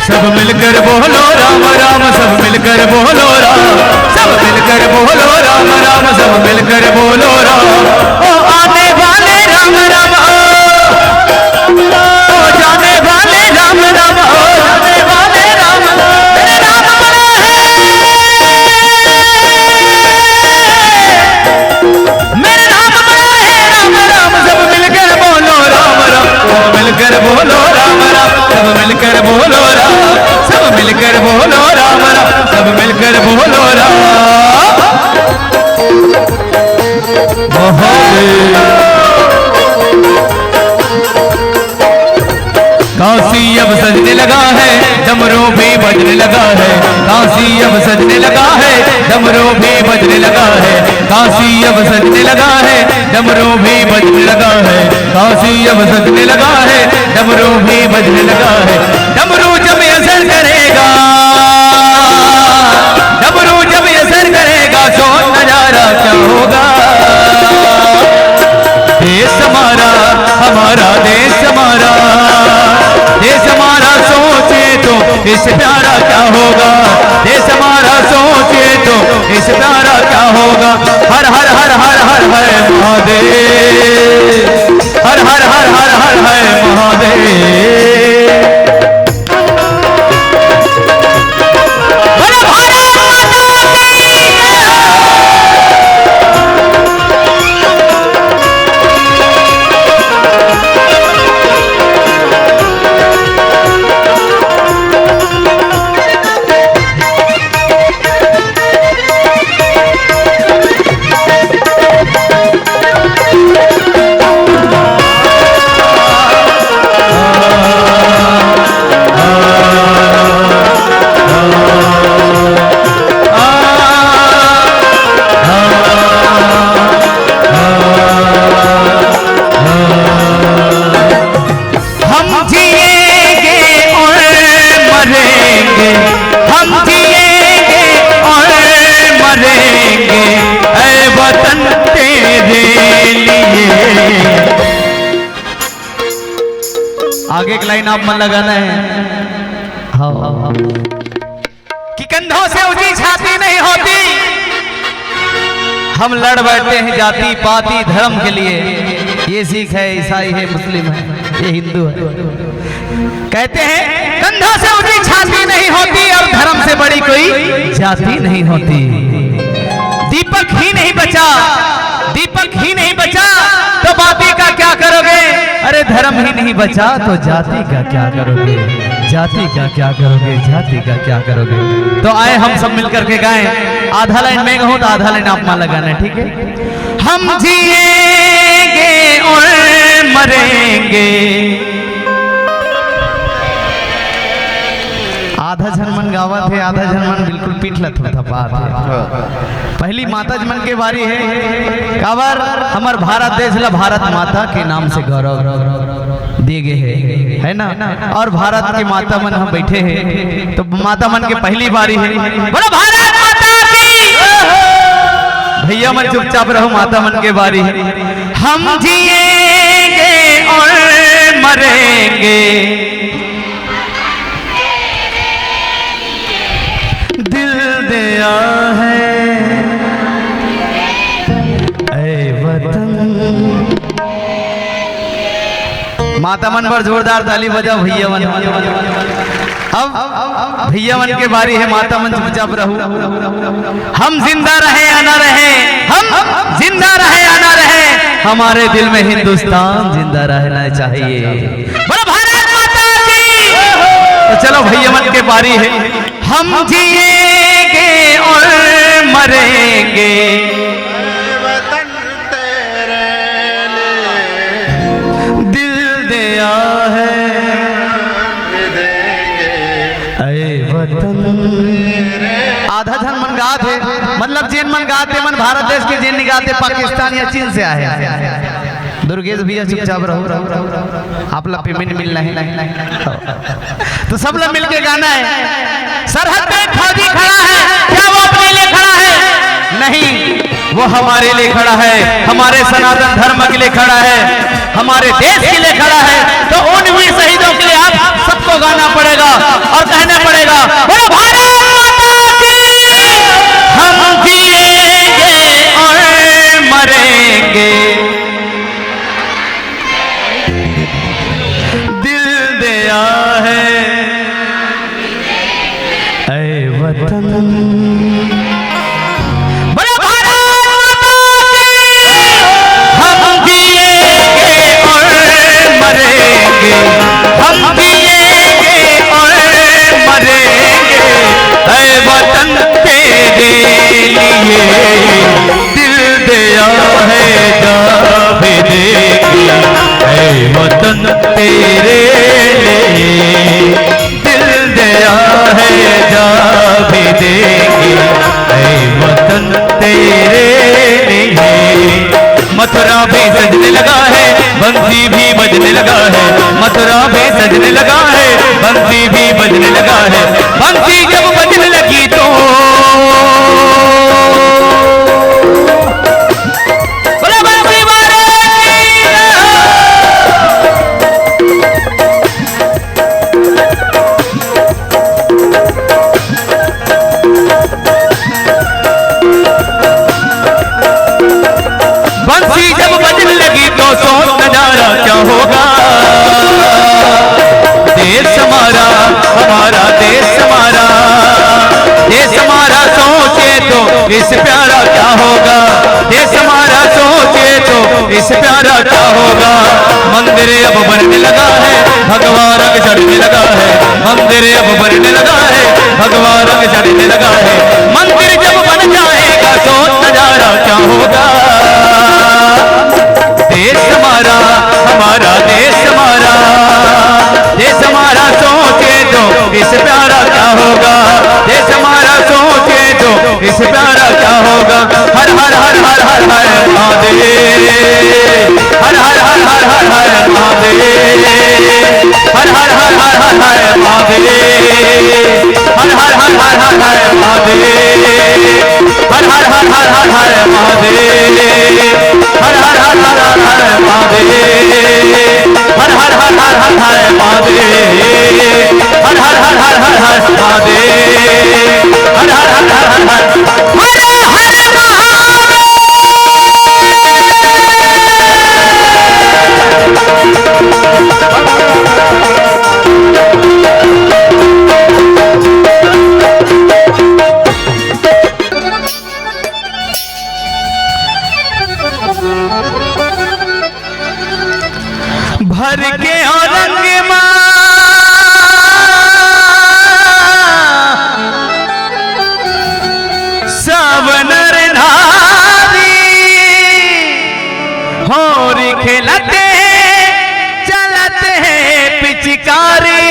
सब मिलकर बोलो राम राम, सब मिलकर बोलो राम, सब मिलकर बोलो राम राम, सब मिलकर बोलो राम। ओ आने वाले राम राम, ओ जाने वाले राम राम, ओ जाने वाले राम राम। मेरे राम बड़ा है, मेरे राम बड़ा है राम राम। सब मिलकर बोलो राम राम, सब मिलकर बोलो राम राम, सब मिलकर बोलो राम, सब मिलकर बोलो राम राम, सब मिलकर बोलो राम। काशी अब सजने लगा है, डमरू भी बजने लगा है। काशी अब सजने लगा है, डमरू भी बजने लगा है। काशी अब सजने लगा है, डमरू भी बजने लगा है। काशी अब सजने लगा है, डमरू भी बजने लगा है। डमरू जब असर करेगा, डमरू जब असर करेगा, सो नजारा क्या होगा। देश हमारा, हमारा देश हमारा, देश हमारा सोचे तो इससे प्यारा क्या होगा। देश हमारा सोचे तो इससे प्यारा क्या होगा। हर हर हर हर हर हर महादेव, हर हर हर हर हर हर महादेव। आगे एक लाइन आप मन लगाना है। हाँ कि कंधों से ऊंची छाती नहीं होती, हम लड़ बैठते हैं जाति पाति धर्म के लिए। ये सिख है, ईसाई है, मुस्लिम है, ये हिंदू है। कहते हैं कंधों से ऊंची छाती नहीं होती और धर्म से बड़ी कोई जाति नहीं होती। दीपक ही नहीं बचा, दीपक ही नहीं बचा तो बाती का क्या करोगे। अरे धर्म ही नहीं बचा तो जाति का क्या करोगे, जाति का क्या करोगे, जाति का क्या करोगे। तो आए हम सब मिलकर के गाएं। आधा लाइन मैं कहूं तो आधा लाइन आप मान लगाना है, ठीक है। हम जिएंगे और मरेंगे। आधा झनमन गावत है, आधा झनमन बिल्कुल पीठ लथपथा बात है। पहली माता जमन के बारी है। काबर हमार भारत देश ला भारत माता के नाम से गौरव दिए गए है ना। और भारत के माता मन हम बैठे हैं तो माता मन के पहली बारी है। बोलो भारत माता की। भैया मन चुपचाप रहो, माता मन के बारी है। हम जिएंगे और मरेंगे, दिल दिया है ऐ वतन। माता मन पर जोरदार ताली बजाओ भैया मन। अब भैया मन के बारी है, माता मन चुपचाप रहो। हम जिंदा रहे या ना रहे, हम जिंदा रहे या ना रहे, हमारे दिल में हिंदुस्तान जिंदा रहना चाहिए। बोलो भारत माता की। तो चलो भैया मन के बारी है। हम जिएंगे और मरेंगे वतन तेरे लिए दिल दिया है देंगे ऐ वतन। आधा जन मन गात है, मतलब जिन मन गाते मन भारत देश के जिन निगाते पाकिस्तान या चीन से आए। दुर्गेश भैया चुपचाप रहो, आप लोग पेमेंट मिल नहीं तो सब लोग मिलके गाना है। सरहद पे फौजी खड़ा है, क्या वो अपने लिए खड़ा है? नहीं, वो हमारे लिए खड़ा है, हमारे सनातन धर्म के लिए खड़ा है, हमारे देश के लिए खड़ा है। तो उन वीर शहीदों के लिए आप सबको गाना पड़ेगा और कहना पड़ेगा, बोलो भारत माता की। हम जिएंगे और मरेंगे दिल दिया है ऐ वतन। बोलो भारत माता की। हम जिएंगे और मरेंगे, हम जिएंगे और मरेंगे ऐ वतन तेरे लिए दिल दिया है जावे देगी ऐ वतन तेरे लिए दिल दिया है जावे देगी ऐ वतन तेरे लिए। मथुरा भी सजने लगा है, बंसी भी बजने लगा है, मथुरा भी सजने लगा है, बंसी भी बजने लगा है। बंसी जब बजने लगी तो बोलो बंसी वाले की बंसी जब बजने लगी तो सोच नजारा क्या होगा। देश हमारा, हमारा देश हमारा, देश हमारा सोचे तो इस प्यारा क्या होगा। देश हमारा सोचे तो इस प्यारा क्या होगा। मंदिर अब बनने लगा है, भगवान रंग चढ़ने लगा है, मंदिर अब बनने लगा है, भगवान रंग चढ़ने लगा है। मंदिर जब बन जाएगा सोच नजारा क्या होगा। देश हमारा, हमारा देश हमारा, देश हमारा सोचे तो इस प्यारा क्या होगा। देश हमारा सोचे तो इस प्यारा क्या होगा। हर हर हर हर हर हर महादेव, हर हर हर हर हर हर महादेव, हर हर हर हर हर हर महादेव, हर हर हर हर हर हर महादेव, हर हर हर हर हर हर महादेव, हर हर हर हर हर हर महादेव, हर हर हर हर हर हर महादेव, हर हर हर हर हर हर महादेव, हर हर हर हर हर हर भर के औरंग सवनर नारी होरी खेलते चलते हैं पिचकारी,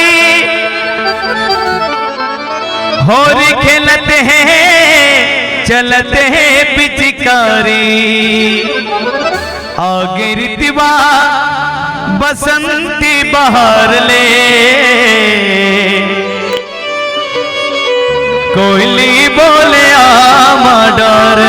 होरी खेलते हैं चलते हैं पिचकारी। आगे ऋतवा बसंती बहार ले, कोयली बोले आमा डर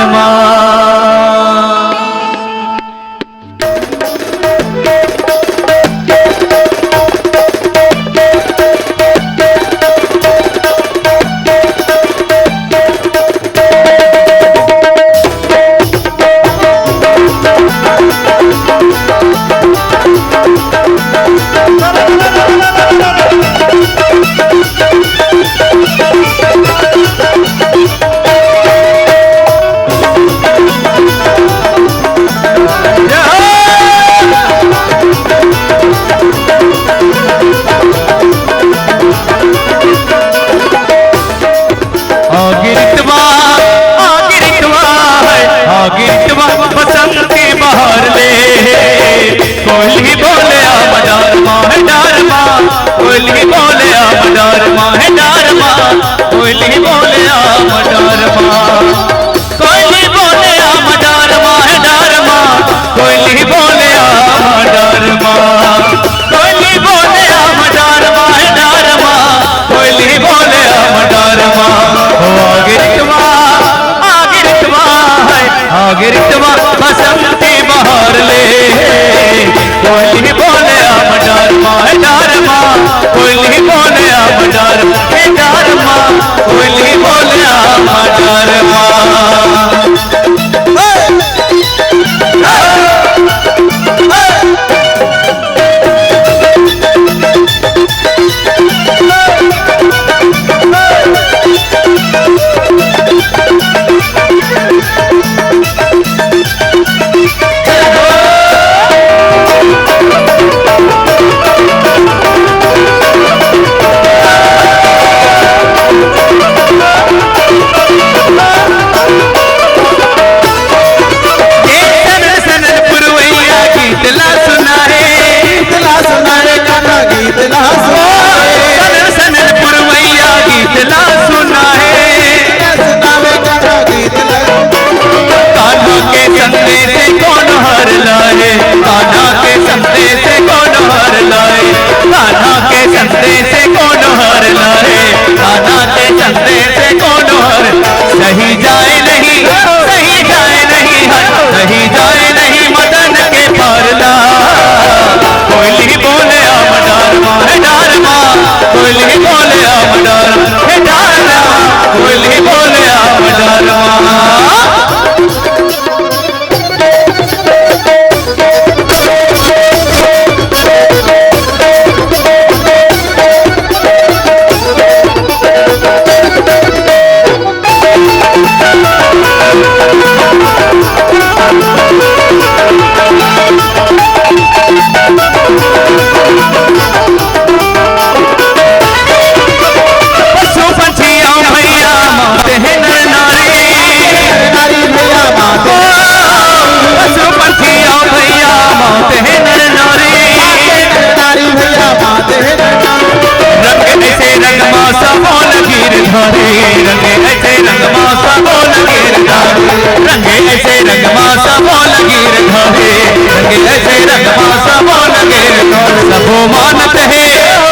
धारे रंगे ऐसे रंग मासा बोल गिर धारे रंगे ऐसे रंग मासा बोल गिर धारे रंगे ऐसे रंग मासा बोल गिर धारे सबो मानत है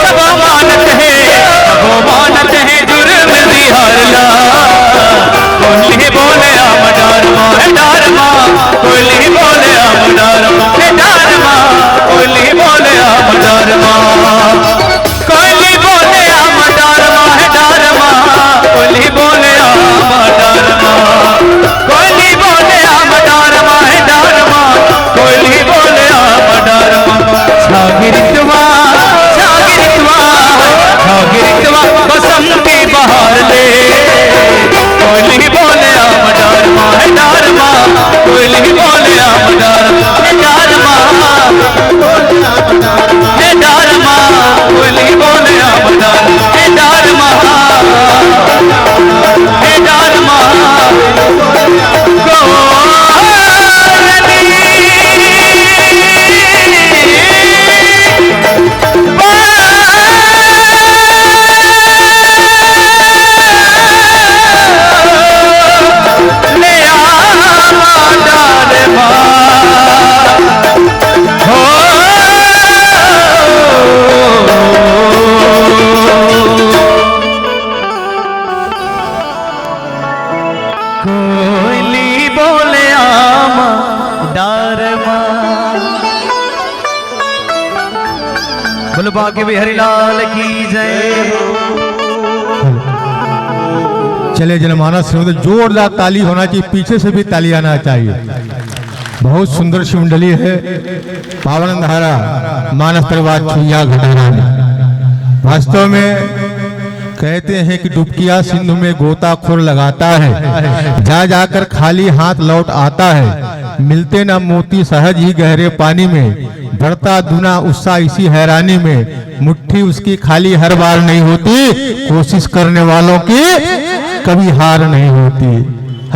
सबो मानत है सबो मानत है जुर्म दिहारला कोली बोले आम डारमा है डारमा कोली बोले आम डारमा है डारमा कोली बोले आम डारमा कोली बोले आम डारमा है डारमा कोली बोले आम डारमा कोली बोले आम डारमा है डारमा कोली बोले आम डारमा छागिरितवा छागिरितवा छागिरितवा बसंती बहार ले कोली बोले आम डारमा है डारमा कोली बोले आम डारमा है डारमा है डारमा कोली बोले आम डारमा है डारमा है डारमा कोयली बोले आम डारमा बोलो बाकी बिहारी लाल की जय। चले जनमानस में जोरदार ताली होना चाहिए, पीछे से भी ताली आना चाहिए। बहुत सुंदर शिवमंडली है पावन धारा मानस परिवार छुइया घटाना में। वास्तव में कहते हैं कि डुबकिया सिंधु में गोताखोर लगाता है, जा जाकर खाली हाथ लौट आता है। मिलते ना मोती सहज ही गहरे पानी में, बढ़ता दुना उत्साह इसी हैरानी में। मुट्ठी उसकी खाली हर बार नहीं होती, कोशिश करने वालों की कभी हार नहीं होती।